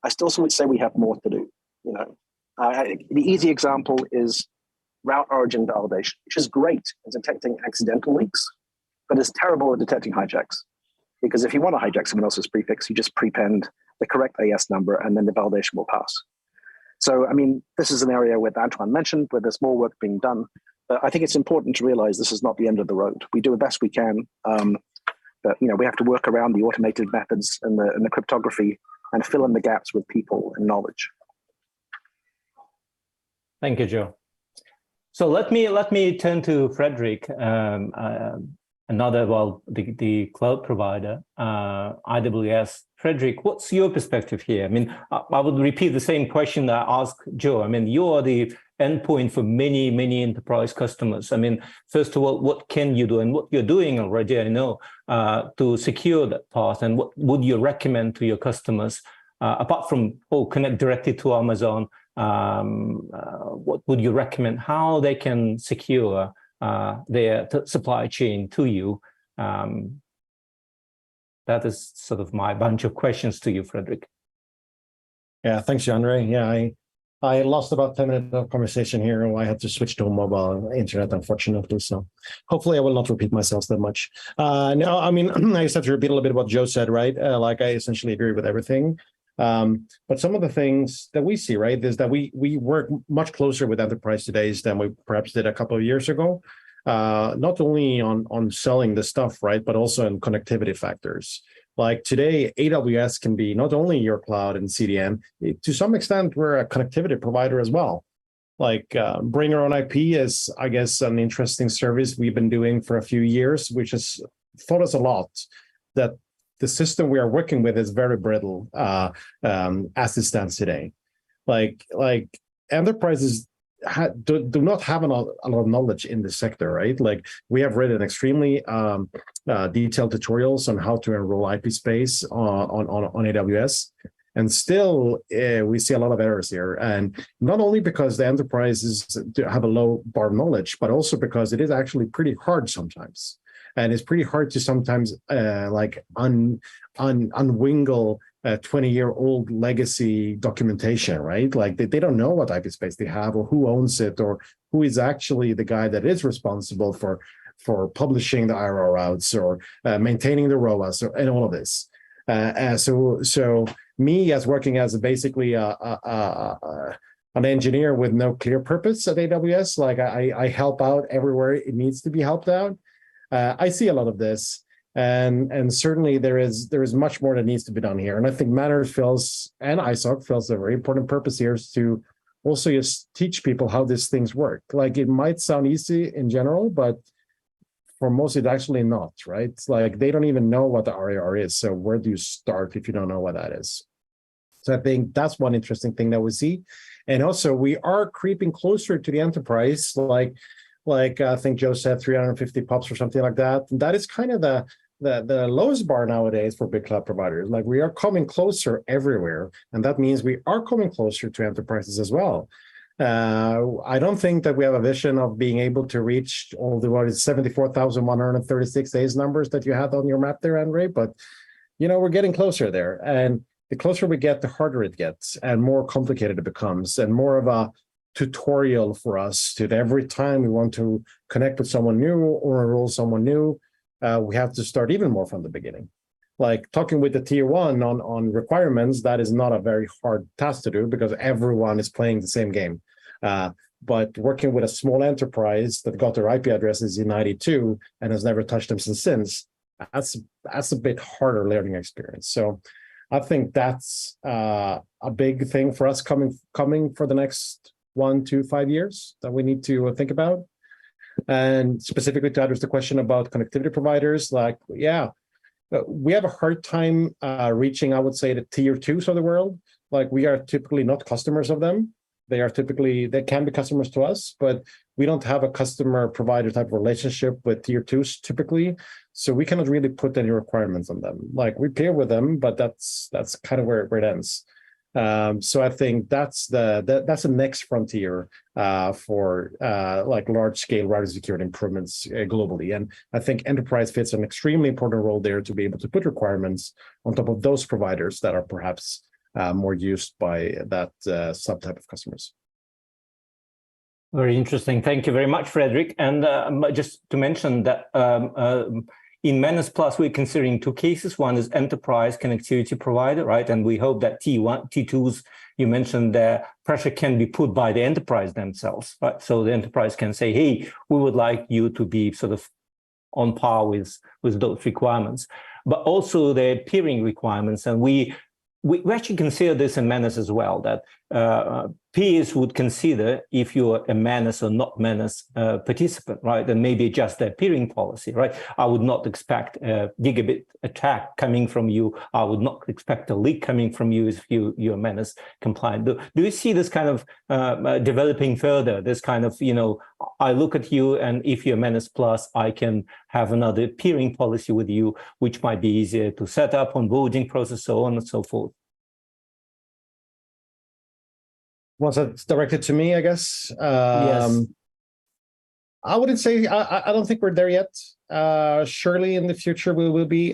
I still would say we have more to do. The easy example is route origin validation, which is great at detecting accidental leaks, but is terrible at detecting hijacks. Because if you want to hijack someone else's prefix, you just prepend the correct AS number, and then the validation will pass. So, I mean, this is an area where Antoin mentioned, where there's more work being done. But I think it's important to realize this is not the end of the road. We do the best we can, but we have to work around the automated methods and the cryptography and fill in the gaps with people and knowledge. Thank you, Joe. So let me turn to Fredrik, the cloud provider, AWS. Fredrik, what's your perspective here? I mean, I would repeat the same question that I asked Joe. I mean, you are the endpoint for many, many enterprise customers. I mean, first of all, what can you do, and what you're doing already, I know, to secure that path, and what would you recommend to your customers, apart from, connect directly to Amazon, what would you recommend, how they can secure their supply chain to you? That is sort of my bunch of questions to you, Fredrik. Yeah, thanks, Andrei. Yeah, I lost about 10 minutes of conversation here. I had to switch to a mobile internet, unfortunately. So hopefully I will not repeat myself that much. No, I mean, I just have to repeat a little bit what Joe said, right? Like I essentially agree with everything. But some of the things that we see, right, is that we work much closer with enterprise today than we perhaps did a couple of years ago. Not only on selling the stuff, right, but also in connectivity factors. Like today, AWS can be not only your cloud and CDN, to some extent, we're a connectivity provider as well. Like Bring Your Own IP is, I guess, an interesting service we've been doing for a few years, which has taught us a lot that the system we are working with is very brittle as it stands today. Like enterprises do not have a lot of knowledge in this sector, right? Like we have written extremely detailed tutorials on how to enroll IP space on AWS. And still, we see a lot of errors here. And not only because the enterprises have a low bar of knowledge, but also because it is actually pretty hard sometimes. And it's pretty hard to sometimes unwingle 20-year-old legacy documentation, right? Like they don't know what IP space they have or who owns it or who is actually the guy that is responsible for publishing the IRR routes or maintaining the ROAS and all of this. So me as working as basically an engineer with no clear purpose at AWS, like I help out everywhere it needs to be helped out. I see a lot of this, and certainly there is much more that needs to be done here. And I think Manners feels and ISAC feels a very important purpose here is to also just teach people how these things work. Like it might sound easy in general, but for most it's actually not, right? It's like they don't even know what the RAR is. So where do you start if you don't know what that is? So I think that's one interesting thing that we see. And also we are creeping closer to the enterprise, like I think Joe said 350 POPs or something like that. And that is kind of the lowest bar nowadays for big cloud providers. Like we are coming closer everywhere. And that means we are coming closer to enterprises as well. I don't think that we have a vision of being able to reach all the 74,136 days numbers that you had on your map there, Andrei, but we're getting closer there. And the closer we get, the harder it gets and more complicated it becomes and more of a tutorial for us to every time we want to connect with someone new or enroll someone new, we have to start even more from the beginning. Like talking with the tier one on requirements, that is not a very hard task to do because everyone is playing the same game. But working with a small enterprise that got their IP addresses in 92 and has never touched them since, that's a bit harder learning experience. So I think that's a big thing for us coming for the next 1 to 5 years that we need to think about. And specifically to address the question about connectivity providers, we have a hard time reaching, I would say, the tier twos of the world. Like we are typically not customers of them. They can be customers to us, but we don't have a customer provider type of relationship with tier twos typically. So we cannot really put any requirements on them. Like we pair with them, but that's kind of where it ends. So I think that's the next frontier for like large scale routing security improvements globally. And I think enterprise fits an extremely important role there to be able to put requirements on top of those providers that are perhaps more used by that subtype of customers. Very interesting. Thank you very much, Fredrik. And just to mention that in Manus Plus, we're considering two cases. One is enterprise connectivity provider, right? And we hope that T1, T2s, you mentioned the pressure can be put by the enterprise themselves, right? So the enterprise can say, hey, we would like you to be sort of on par with those requirements, but also the peering requirements. And we actually consider this in Manus as well, that peers would consider if you're a Manus or not Manus participant, right? And maybe adjust their peering policy, right? I would not expect a gigabit attack coming from you. I would not expect a leak coming from you if you're Manus compliant. Do you see this kind of developing further? This kind of, I look at you and if you're Manus Plus, I can have another peering policy with you, which might be easier to set up, onboarding process, so on and so forth. Was it directed to me, I guess? Yes. I wouldn't say, I don't think we're there yet. Surely in the future we will be.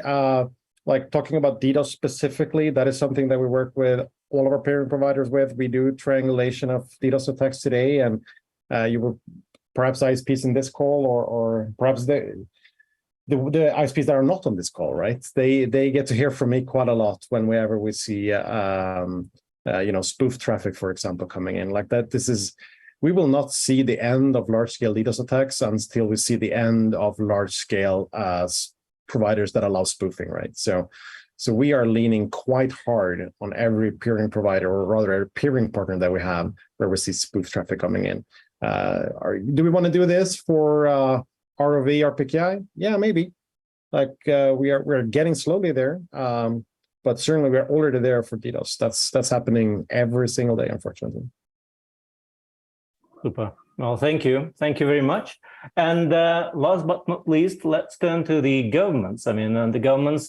Like talking about DDoS specifically, that is something that we work with all of our peering providers with. We do triangulation of DDoS attacks today, and you were perhaps ISPs in this call, or perhaps the ISPs that are not on this call, right? They get to hear from me quite a lot whenever we see spoof traffic, for example, coming in like that. We will not see the end of large-scale DDoS attacks until we see the end of large-scale providers that allow spoofing, right? So So we are leaning quite hard on every peering provider, or rather a peering partner that we have, where we see spoof traffic coming in. Do we want to do this for ROV, RPKI? Yeah, maybe. Like we're getting slowly there, but certainly we're already there for DDoS. That's happening every single day, unfortunately. Super. Well, thank you very much. And last but not least, let's turn to the governments. I mean, the governments,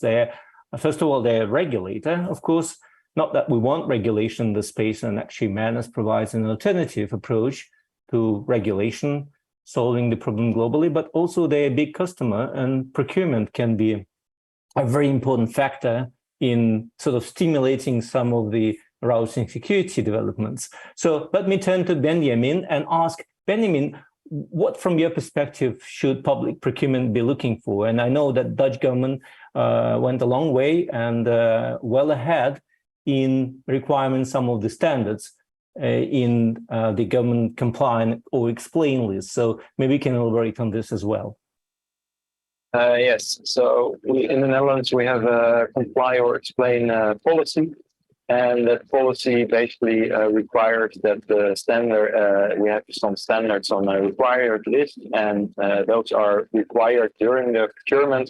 first of all, they're a regulator, of course. Not that we want regulation in the space, and actually Manus provides an alternative approach to regulation, solving the problem globally, but also they're a big customer, and procurement can be a very important factor in sort of stimulating some of the routing security developments. So let me turn to Benjamin and ask, Benjamin, what from your perspective should public procurement be looking for? And I know that Dutch government went a long way and well ahead in requiring some of the standards in the government compliant or explain list. So maybe you can elaborate on this as well. Yes, so in the Netherlands, we have a comply or explain policy. And that policy basically requires that the standard, we have some standards on a required list, and those are required during the procurement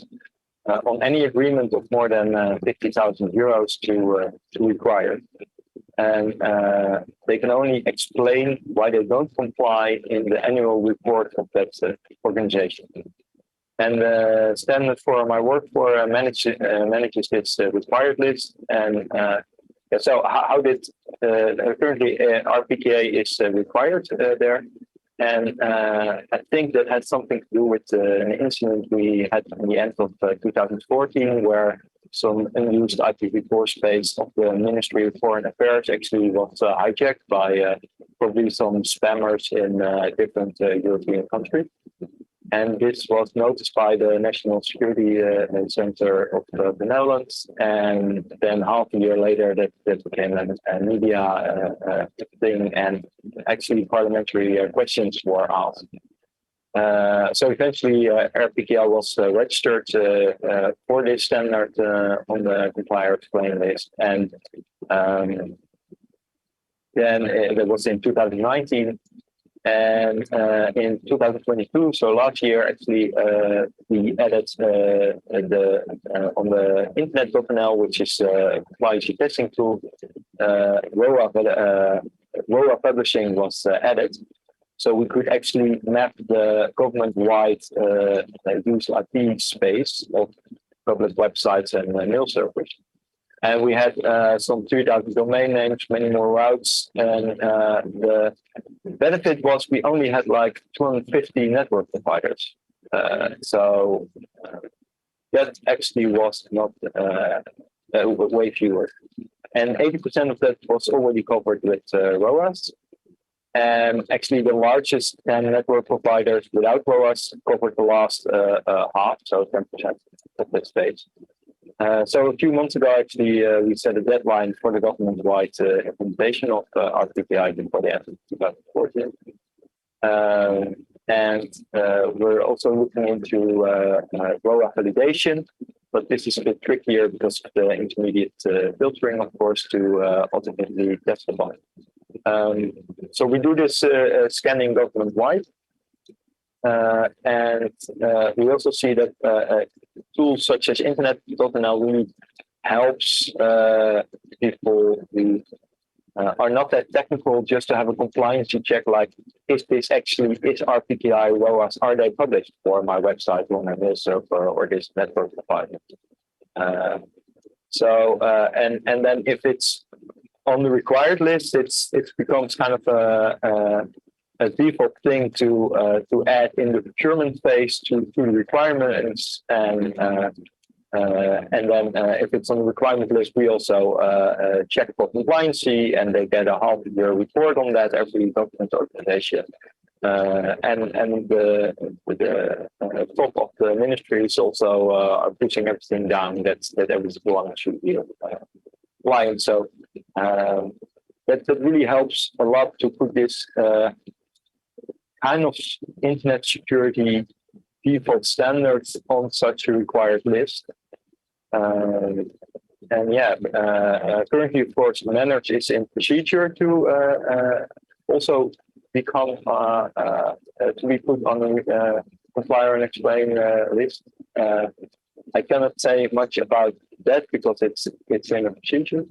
on any agreement of more than 50,000 euros to require. And they can only explain why they don't comply in the annual report of that organization. And the standard for my work for manages this required list. And so how did currently RPKA is required there? And I think that had something to do with an incident we had in the end of 2014, where some unused IPv4 space of the Ministry of Foreign Affairs actually was hijacked by probably some spammers in different European countries. And this was noticed by the National Security Center of the Netherlands. And then half a year later, that became a media thing, and actually parliamentary questions were asked. So eventually, RPKA was registered for this standard on the complier explain list. And then that was in 2019. And in 2022, so last year, actually, we added on the internet.nl, which is a compliance testing tool, ROA publishing was added. So we could actually map the government-wide use IP space of public websites and mail servers. And we had some 3,000 domain names, many more routes. And the benefit was we only had like 250 network providers. So that actually was not way fewer. And 80% of that was already covered with ROAS. And actually the largest 10 network providers without ROAS covered the last half, so 10% of that space. So a few months ago, actually, we set a deadline for the government-wide implementation of RPKI before the end of 2014. And we're also looking into ROA validation, but this is a bit trickier because of the intermediate filtering, of course, to ultimately test the bot. So we do this scanning government-wide. And we also see that tools such as internet.nl really helps people who are not that technical just to have a compliance check, like, is RPKI ROAS, are they published for my website on my mail server or this network provider? And then if it's on the required list, it becomes kind of a default thing to add in the procurement phase to the requirements, and then if it's on the requirement list, we also check for compliancy, and they get a half-year report on that every government organization. And the top of the ministries also are pushing everything down that everyone should be compliant. So that really helps a lot to put this kind of internet security default standards on such a required list. yeah, currently, of course, manage is in procedure to also become to be put on a complier and explain list. I cannot say much about that because it's in a procedure.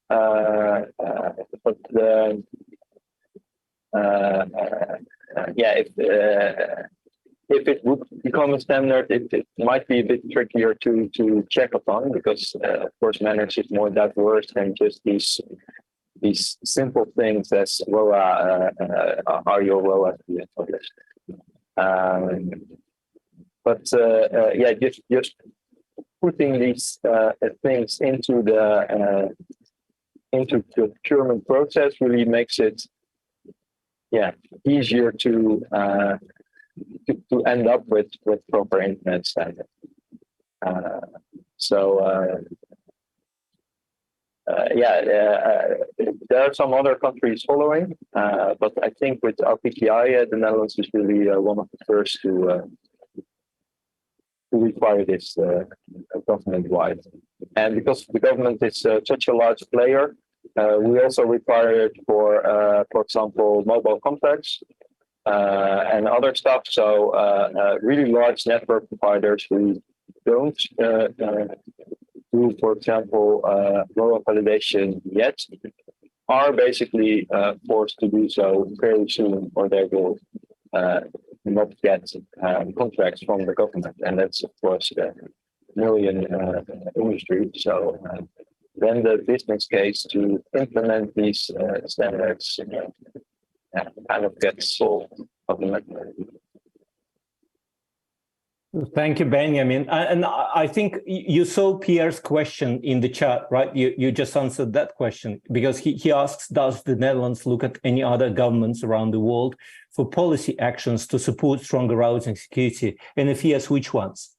But yeah, if it would become a standard, it might be a bit trickier to check upon because, of course, manage is more diverse than just these simple things as ROA, are your ROA being published? But yeah, just putting these things into the procurement process really makes it, yeah, easier to end up with proper internet standards. Yeah, there are some other countries following, but I think with APTs, the Netherlands is really one of the first to require this government-wide. And because the government is such a large player, we also require it for example, mobile contacts and other stuff. So really large network providers who don't do, for example, ROA validation yet, are basically forced to do so very soon, or they will not get contracts from the government, and that's of course a million industry. So then the business case to implement these standards kind of gets solved automatically. Thank you, Benjamin. And I think you saw Pierre's question in the chat, right? You just answered that question because he asks, does the Netherlands look at any other governments around the world for policy actions to support stronger routing security? And if yes, which ones?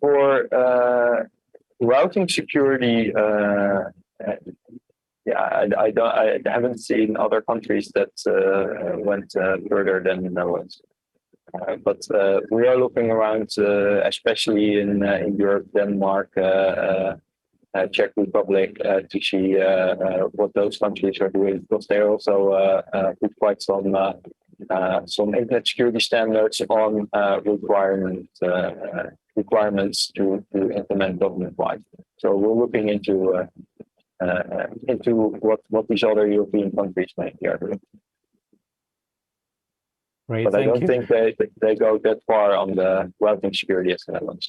For routing security, yeah, I haven't seen other countries that went further than the Netherlands. But we are looking around, especially in Europe, Denmark, Czech Republic, to see what those countries are doing, because they also put quite some internet security standards on requirements to implement government-wide. So we're looking into what these other European countries might be doing. Great, but I don't think they go that far on the routing security as the Netherlands.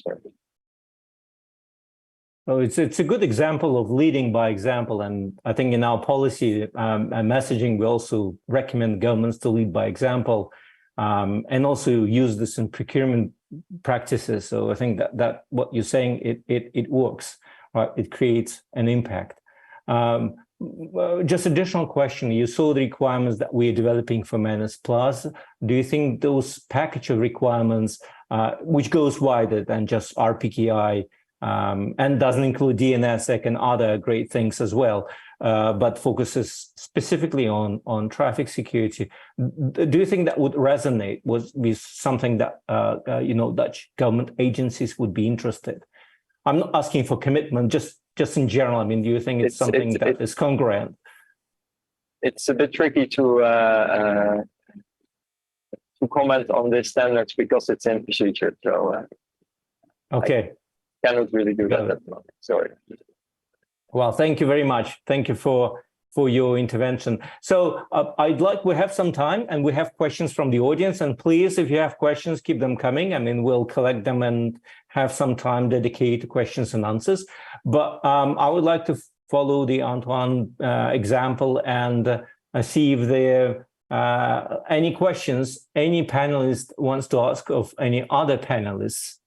Well, it's a good example of leading by example, and I think in our policy and messaging we also recommend governments to lead by example, and also use this in procurement practices. So I think that what you're saying, it works, right? It creates an impact. Just additional question, you saw the requirements that we're developing for Menace Plus. Do you think those package of requirements, which goes wider than just RPKI, and doesn't include DNSSEC and other great things as well, but focuses specifically on traffic security, do you think that would resonate with something that Dutch government agencies would be interested? I'm not asking for commitment, just in general. I mean, do you think it's something that is congruent? It's a bit tricky to comment on these standards because it's in procedure. So okay, I cannot really do that at the moment. Sorry. Well, thank you very much. Thank you for your intervention. So we have some time and we have questions from the audience, and please, if you have questions, keep them coming. I mean, we'll collect them and have some time dedicated to questions and answers. But I would like to follow the Antoin example and see if there are any questions any panelist wants to ask of any other panelists.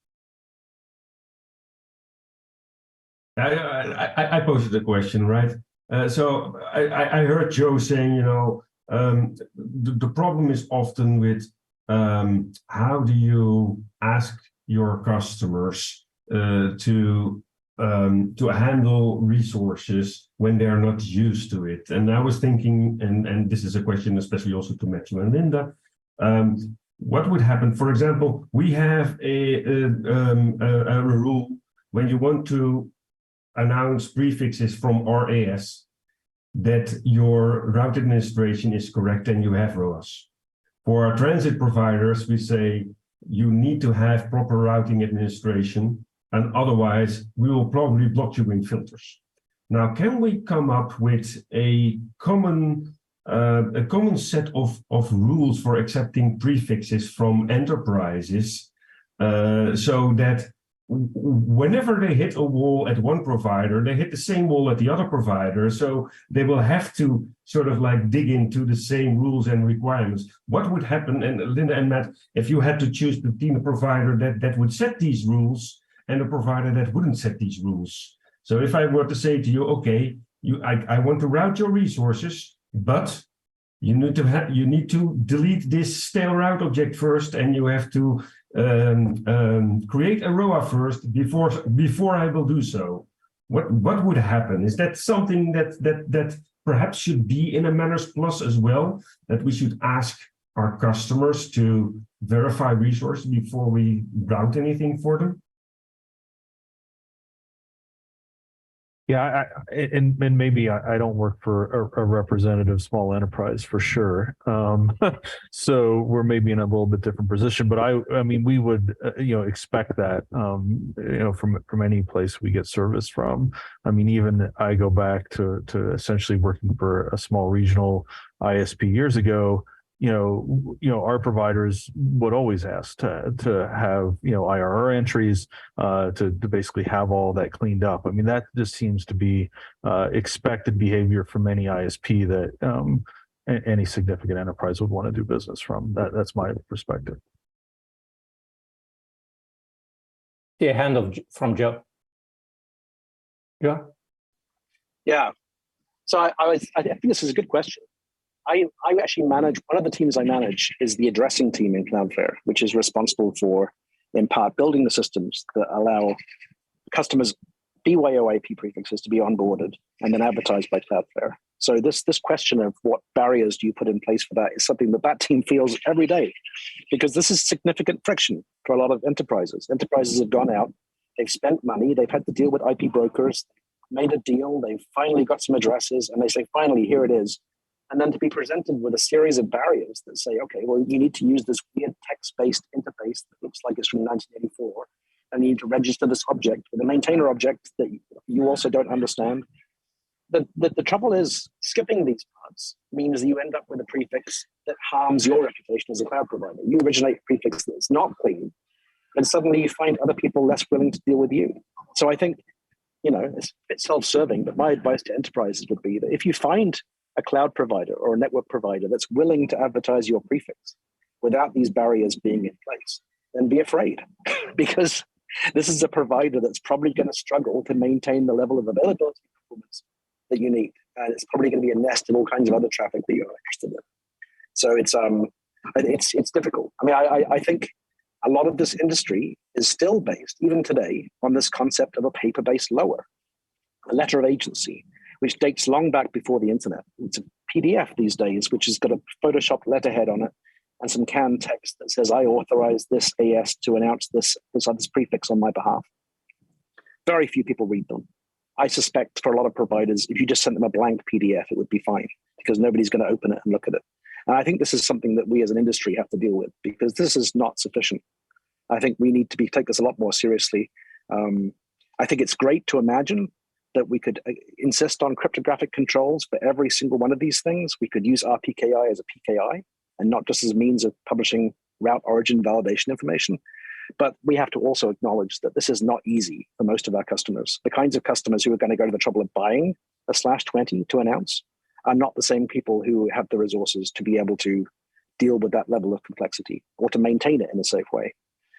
I posed the question, right? So I heard Joe saying, the problem is often with how do you ask your customers to handle resources when they are not used to it. And I was thinking, and this is a question especially also to Matthew and Linda, what would happen? For example, we have a rule when you want to announce prefixes from RAS that your route administration is correct and you have ROAS. For our transit providers, we say you need to have proper routing administration, and otherwise we will probably block you in filters. Now, can we come up with a common set of rules for accepting prefixes from enterprises so that whenever they hit a wall at one provider, they hit the same wall at the other provider, so they will have to sort of like dig into the same rules and requirements. What would happen, and Linda and Matt, if you had to choose between a provider that would set these rules and a provider that wouldn't set these rules? So if I were to say to you, okay, I want to route your resources, but you need to delete this stale route object first, and you have to create a ROA first before I will do so. What would happen? Is that something that perhaps should be in a Manners Plus as well? That we should ask our customers to verify resources before we route anything for them? Yeah, and maybe I don't work for a representative small enterprise for sure. So we're maybe in a little bit different position, but I mean, we would, expect that, from any place we get service from. I mean, even I go back to essentially working for a small regional ISP years ago. Our providers would always ask to have, IRR entries, to basically have all that cleaned up. I mean, that just seems to be expected behavior from any ISP that any significant enterprise would want to do business from. That's my perspective. Yeah, from Joe. Yeah. Yeah. So I think this is a good question. I actually manage, one of the teams I manage is the addressing team in Cloudflare, which is responsible for, in part, building the systems that allow customers' BYOIP prefixes to be onboarded and then advertised by Cloudflare. So this question of what barriers do you put in place for that is something that team feels every day, because this is significant friction for a lot of enterprises. Enterprises have gone out, they've spent money, they've had to deal with IP brokers, made a deal, they've finally got some addresses, and they say, finally, here it is. And then to be presented with a series of barriers that say, okay, well, you need to use this weird text-based interface that looks like it's from 1984, and you need to register this object with a maintainer object that you also don't understand. The trouble is, skipping these parts means that you end up with a prefix that harms your reputation as a cloud provider. You originate a prefix that's not clean, and suddenly you find other people less willing to deal with you. So I think, it's a bit self-serving, but my advice to enterprises would be that if you find a cloud provider or a network provider that's willing to advertise your prefix without these barriers being in place, then be afraid, because this is a provider that's probably going to struggle to maintain the level of availability performance that you need. And it's probably going to be a nest of all kinds of other traffic that you're interested in. So it's difficult. I mean, I think a lot of this industry is still based, even today, on this concept of a paper-based lower, a letter of agency, which dates long back before the internet. It's a PDF these days, which has got a Photoshopped letterhead on it and some canned text that says, I authorize this AS to announce this prefix on my behalf. Very few people read them. I suspect for a lot of providers, if you just sent them a blank PDF, it would be fine, because nobody's going to open it and look at it. And I think this is something that we as an industry have to deal with, because this is not sufficient. I think we need to take this a lot more seriously. I think it's great to imagine that we could insist on cryptographic controls for every single one of these things. We could use RPKI as a PKI and not just as a means of publishing route origin validation information. But we have to also acknowledge that this is not easy for most of our customers. The kinds of customers who are going to go to the trouble of buying a /20 to announce are not the same people who have the resources to be able to deal with that level of complexity or to maintain it in a safe way.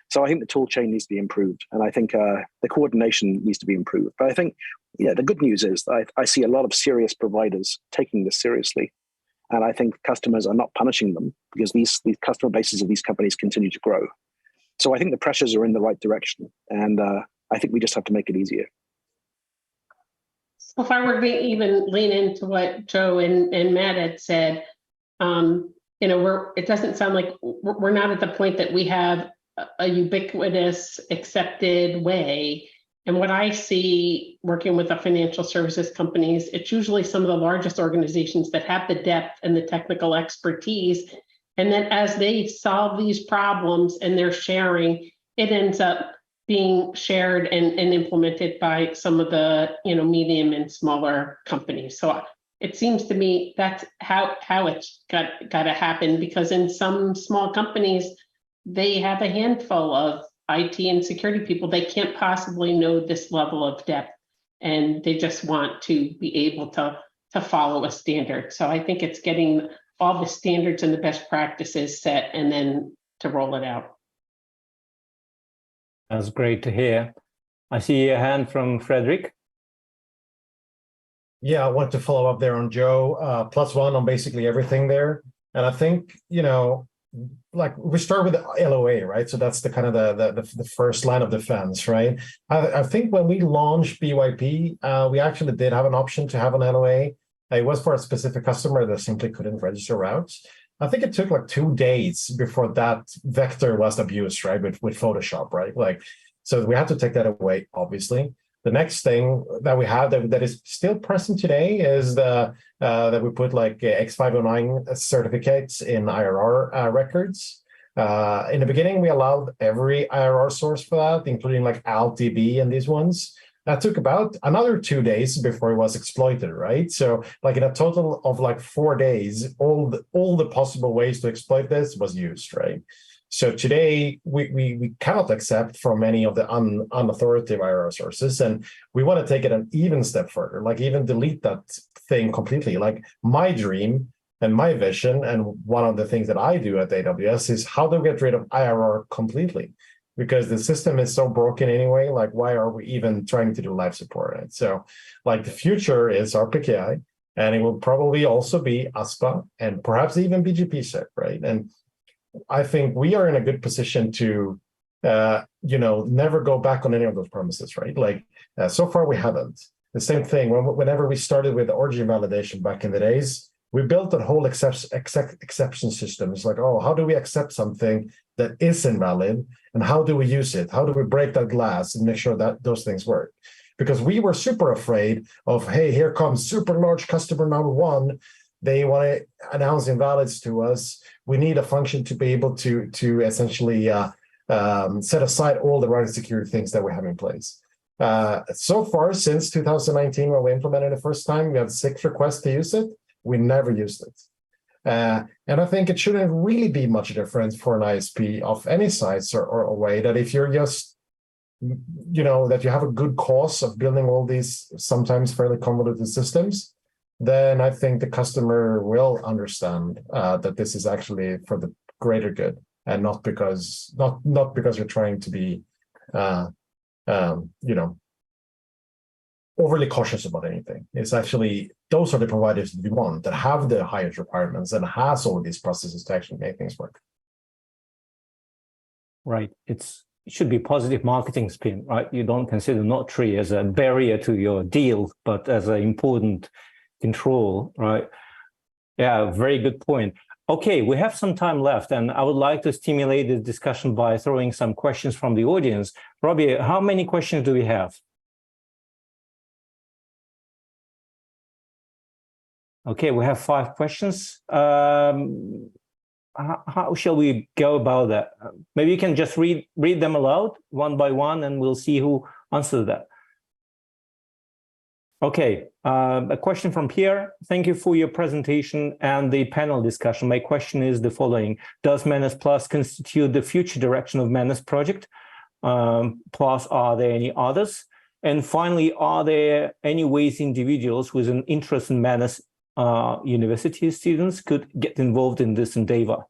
So I think the tool chain needs to be improved, and I think the coordination needs to be improved. But I think, the good news is I see a lot of serious providers taking this seriously, and I think customers are not punishing them because these customer bases of these companies continue to grow. So I think the pressures are in the right direction, and I think we just have to make it easier. So if I were to even lean into what Joe and Matt had said, it doesn't sound like we're not at the point that we have a ubiquitous accepted way. And what I see working with the financial services companies, it's usually some of the largest organizations that have the depth and the technical expertise. And then as they solve these problems and they're sharing, it ends up being shared and implemented by some of the medium and smaller companies. So it seems to me that's how it's got to happen, because in some small companies, they have a handful of IT and security people. They can't possibly know this level of depth, and they just want to be able to follow a standard. So I think it's getting all the standards and the best practices set and then to roll it out. That's great to hear. I see a hand from Fredrik. Yeah, I want to follow up there on Joe, +1 on basically everything there. And I think, like we start with the LOA, right? So that's the kind of the first line of defense, right? I think when we launched BYP, we actually did have an option to have an LOA. It was for a specific customer that simply couldn't register routes. I think it took like 2 days before that vector was abused, right? With Photoshop, right? Like, so we had to take that away, obviously. The next thing that we have that is still present today is that we put like X509 certificates in IRR records. In the beginning, we allowed every IRR source for that, including like AltDB and these ones. That took about another 2 days before it was exploited, right? So like in a total of like 4 days, all the possible ways to exploit this was used, right? So today, we cannot accept from any of the unauthoritative IRR sources, and we want to take it an even step further, like even delete that thing completely. Like my dream and my vision, and one of the things that I do at AWS is how to get rid of IRR completely, because the system is so broken anyway. Like, why are we even trying to do live support? Right? So like the future is RPKI, and it will probably also be ASPA and perhaps even BGP-SEC, right? And I think we are in a good position to, never go back on any of those promises, right? Like, so far we haven't. The same thing, whenever we started with origin validation back in the days, we built a whole exception system. It's like, oh, how do we accept something that is invalid? And how do we use it? How do we break that glass and make sure that those things work? Because we were super afraid of, hey, here comes super large customer number one. They want to announce invalids to us. We need a function to be able to essentially set aside all the routing security things that we have in place. So far, since 2019, when we implemented it the first time, we had 6 requests to use it. We never used it. And I think it shouldn't really be much difference for an ISP of any size or way, that if you're just, that you have a good cause of building all these sometimes fairly convoluted systems, then I think the customer will understand that this is actually for the greater good, and not because you're trying to be, overly cautious about anything. It's actually, those are the providers that we want, that have the highest requirements and has all these processes to actually make things work. Right. It should be positive marketing spin, right? You don't consider Not3 as a barrier to your deal, but as an important control, right? Yeah, very good point. Okay, we have some time left, and I would like to stimulate the discussion by throwing some questions from the audience. Robbie, how many questions do we have? Okay, we have 5 questions. How shall we go about that? Maybe you can just read them aloud one by one, and we'll see who answers that. Okay, a question from Pierre. Thank you for your presentation and the panel discussion. My question is the following. Does Menace Plus constitute the future direction of Menace project? Plus, are there any others? And finally, are there any ways individuals with an interest in Menace university students could get involved in this endeavor?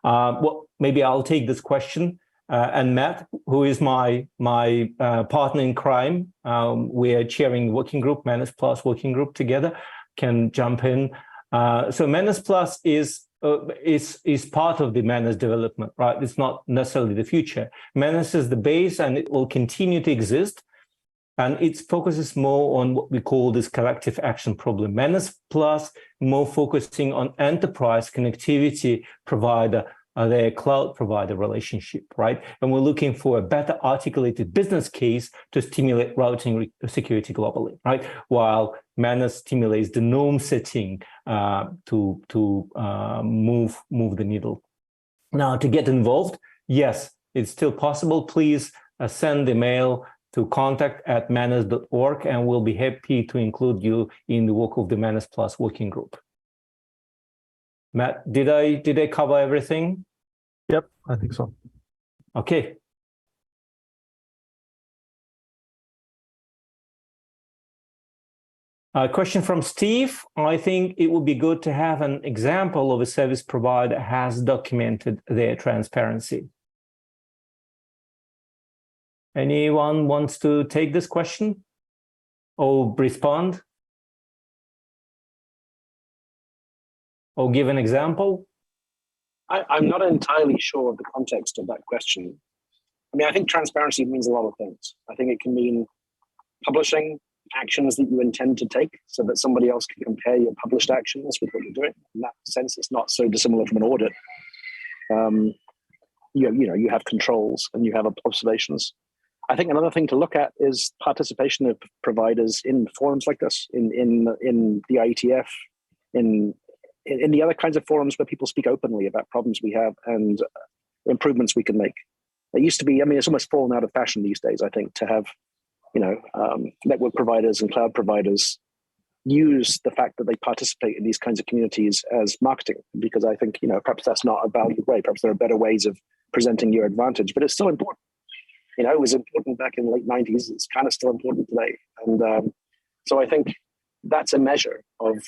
Well, maybe I'll take this question. And Matt, who is my partner in crime, we are chairing working group, Menace Plus working group together, can jump in. So Menace Plus is part of the Menace development, right? It's not necessarily the future. Menace is the base, and it will continue to exist. And it focuses more on what we call this collective action problem. Menace Plus more focusing on enterprise connectivity provider, their cloud provider relationship, right? And we're looking for a better articulated business case to stimulate routing security globally, right? While Menace stimulates the norm setting to move the needle. Now, to get involved, yes, it's still possible. Please send the mail to contact@menace.org, and we'll be happy to include you in the work of the Menace Plus working group. Matt, did I cover everything? Yep, I think so. Okay. A question from Steve. I think it would be good to have an example of a service provider has documented their transparency. Anyone wants to take this question or respond or give an example? I'm not entirely sure of the context of that question. I mean, I think transparency means a lot of things. I think it can mean publishing actions that you intend to take so that somebody else can compare your published actions with what you're doing. In that sense, it's not so dissimilar from an audit. You have controls and you have observations. I think another thing to look at is participation of providers in forums like this, in the IETF, in the other kinds of forums where people speak openly about problems we have and improvements we can make. It used to be, I mean, it's almost fallen out of fashion these days, I think, to have, network providers and cloud providers use the fact that they participate in these kinds of communities as marketing, because I think, perhaps that's not a valued way. Perhaps there are better ways of presenting your advantage, but it's still important. It was important back in the late 90s. It's kind of still important today. And so I think that's a measure of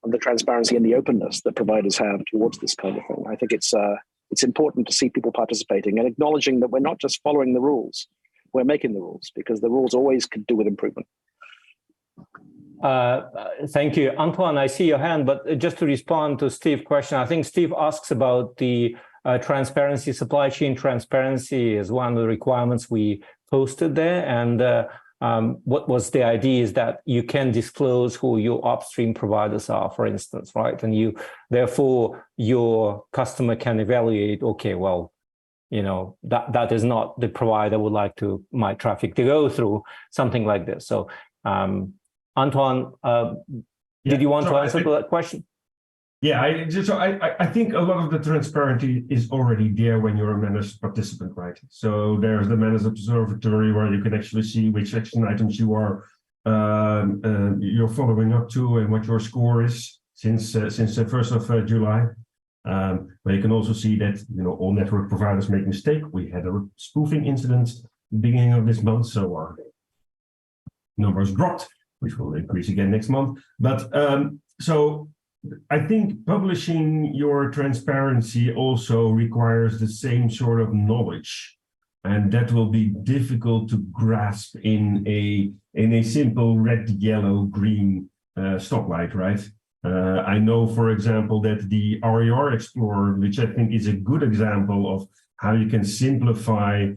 the transparency and the openness that providers have towards this kind of thing. I think it's important to see people participating and acknowledging that we're not just following the rules, we're making the rules, because the rules always could do with improvement. Thank you. Antoin, I see your hand, but just to respond to Steve's question, I think Steve asks about the transparency, supply chain transparency is one of the requirements we posted there. And what was the idea is that you can disclose who your upstream providers are, for instance, right? And therefore your customer can evaluate, okay, well, that is not the provider would like my traffic to go through, something like this. So Antoine, did you want to answer to that question? Yeah, I think a lot of the transparency is already there when you're a Menace participant, right? So there's the Menace Observatory where you can actually see which action items you're following up to and what your score is since the 1st of July. But you can also see that all network providers make mistake. We had a spoofing incident at the beginning of this month, so our numbers dropped, which will increase again next month. But so I think publishing your transparency also requires the same sort of knowledge, and that will be difficult to grasp in a simple red, yellow, green stoplight, right? I know, for example, that the RER Explorer, which I think is a good example of how you can simplify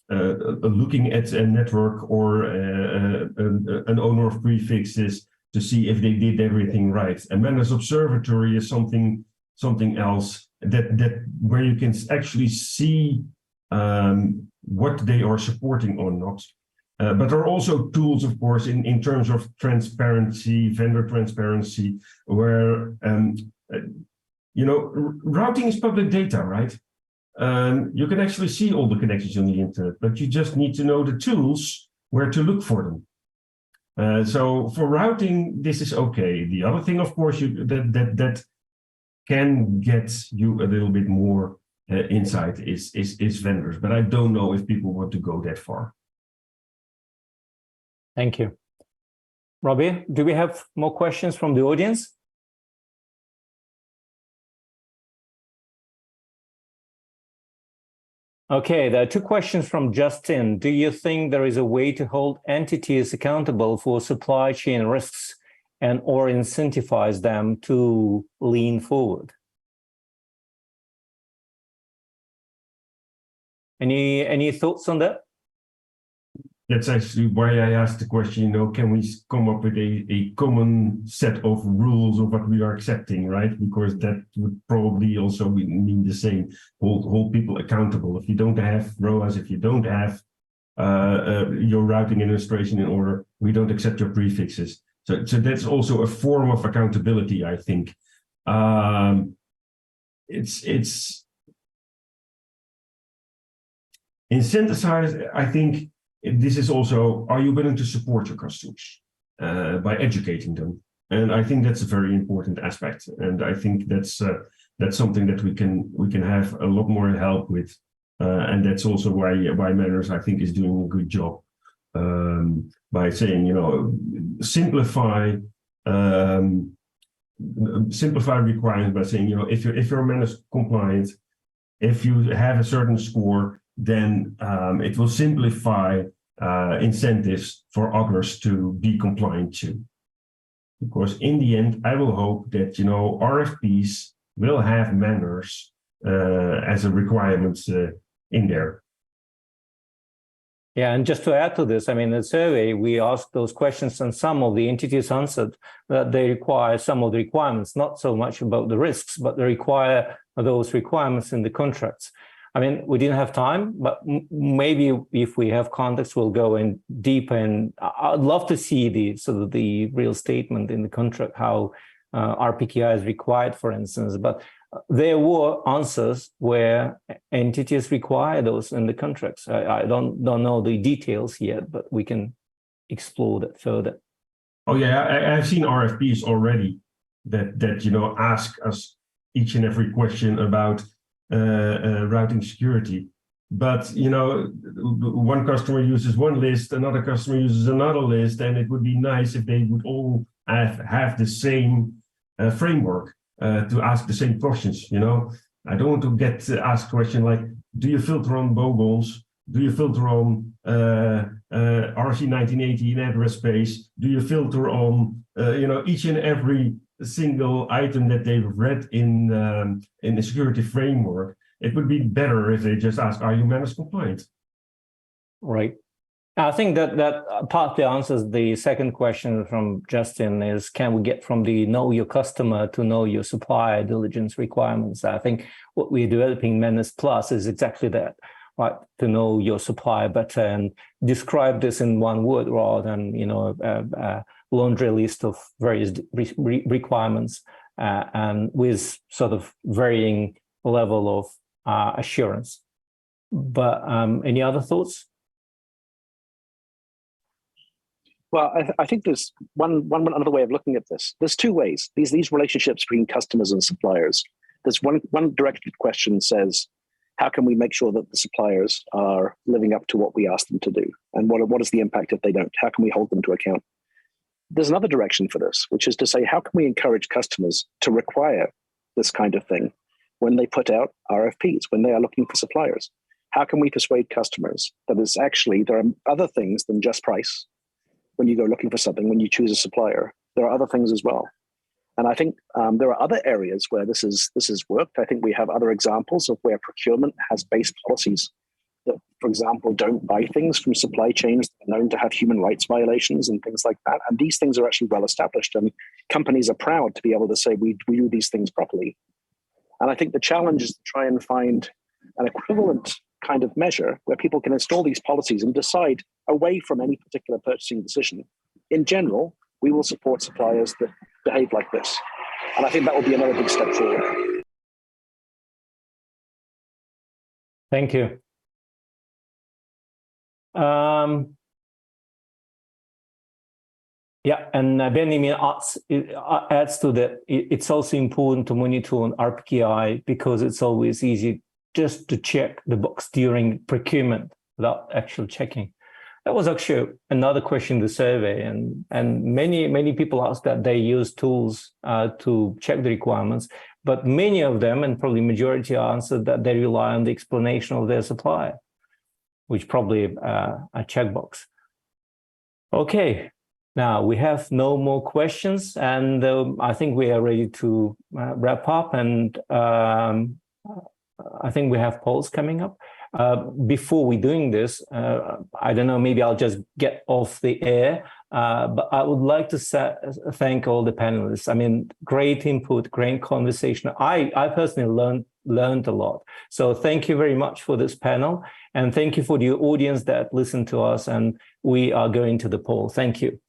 looking at a network or an owner of prefixes to see if they did everything right. And Menace Observatory is something else that where you can actually see what they are supporting or not. But there are also tools, of course, in terms of transparency, vendor transparency, where routing is public data, right? You can actually see all the connections on the internet, but you just need to know the tools where to look for them. So for routing, this is okay. The other thing, of course, that can get you a little bit more insight is vendors, but I don't know if people want to go that far. Thank you. Robbie, do we have more questions from the audience? Okay, there are two questions from Justin. Do you think there is a way to hold entities accountable for supply chain risks and or incentivize them to lean forward? Any thoughts on that? that's actually why I asked the question, you know, can we come up with a common set of rules of what we are accepting, right? Because that would probably also mean the same, hold people accountable. If you don't have ROAS, if you don't have your routing illustration in order, we don't accept your prefixes. So that's also a form of accountability, I think. It's in synthesize, I think this is also, are you willing to support your customers by educating them? And I think that's a very important aspect. And I think that's something that we can have a lot more help with. And that's also why Manners, I think, is doing a good job by saying, you know, simplify requirements by saying, you know, if you're Manners compliant, if you have a certain score, then it will simplify incentives for others to be compliant too. Because in the end, I will hope that, you know, RFPs will have Manners as a requirement in there. Yeah, and just to add to this, I mean, in the survey, we asked those questions and some of the entities answered that they require some of the requirements, not so much about the risks, but they require those requirements in the contracts. I mean, we didn't have time, but maybe if we have context, we'll go in deep. And I'd love to see the real statement in the contract, how RPKI is required, for instance. But there were answers where entities require those in the contracts. I don't know the details yet, but we can explore that further. Oh yeah, I've seen RFPs already that you know, ask us each and every question about routing security, but you know, one customer uses one list, another customer uses another list, and it would be nice if they would all have the same framework to ask the same questions. You know, I don't want to get asked question like, do you filter on bogons? Do you filter on RC 1980 in address space? Do you filter on you know, each and every single item that they've read in the security framework? It would be better if they just ask, are you Manners compliant? Right. I think that partly answers the second question from Justin is, can we get from the know your customer to know your supplier diligence requirements? I think what we're developing Manners Plus is exactly that, right? To know your supplier better and describe this in one word rather than, you know, a laundry list of various requirements and with sort of varying level of assurance. But any other thoughts? Well, I think there's another way of looking at this. There's two ways. These relationships between customers and suppliers. There's one directed question says, how can we make sure that the suppliers are living up to what we ask them to do? And what is the impact if they don't? How can we hold them to account? There's another direction for this, which is to say, how can we encourage customers to require this kind of thing when they put out RFPs, when they are looking for suppliers? How can we persuade customers that it's actually, there are other things than just price? When you go looking for something, when you choose a supplier, there are other things as well. And I think there are other areas where this has worked. I think we have other examples of where procurement has based policies that, for example, don't buy things from supply chains that are known to have human rights violations and things like that. And these things are actually well established, and companies are proud to be able to say we do these things properly. And I think the challenge is to try and find an equivalent kind of measure where people can install these policies and decide away from any particular purchasing decision. In general, we will support suppliers that behave like this. And I think that will be another big step forward. Thank you. Yeah, and Benjamin adds to that, it's also important to monitor on RPKI because it's always easy just to check the box during procurement without actual checking. That was actually another question in the survey, and many people asked that they use tools to check the requirements, but many of them, and probably majority, answered that they rely on the explanation of their supplier, which probably a checkbox. Okay, now we have no more questions, and I think we are ready to wrap up, and I think we have polls coming up. before we're doing this, I don't know, maybe I'll just get off the air, but I would like to thank all the panelists. I mean, great input, great conversation. I personally learned a lot. So thank you very much for this panel, and thank you for the audience that listened to us, and we are going to the poll. Thank you.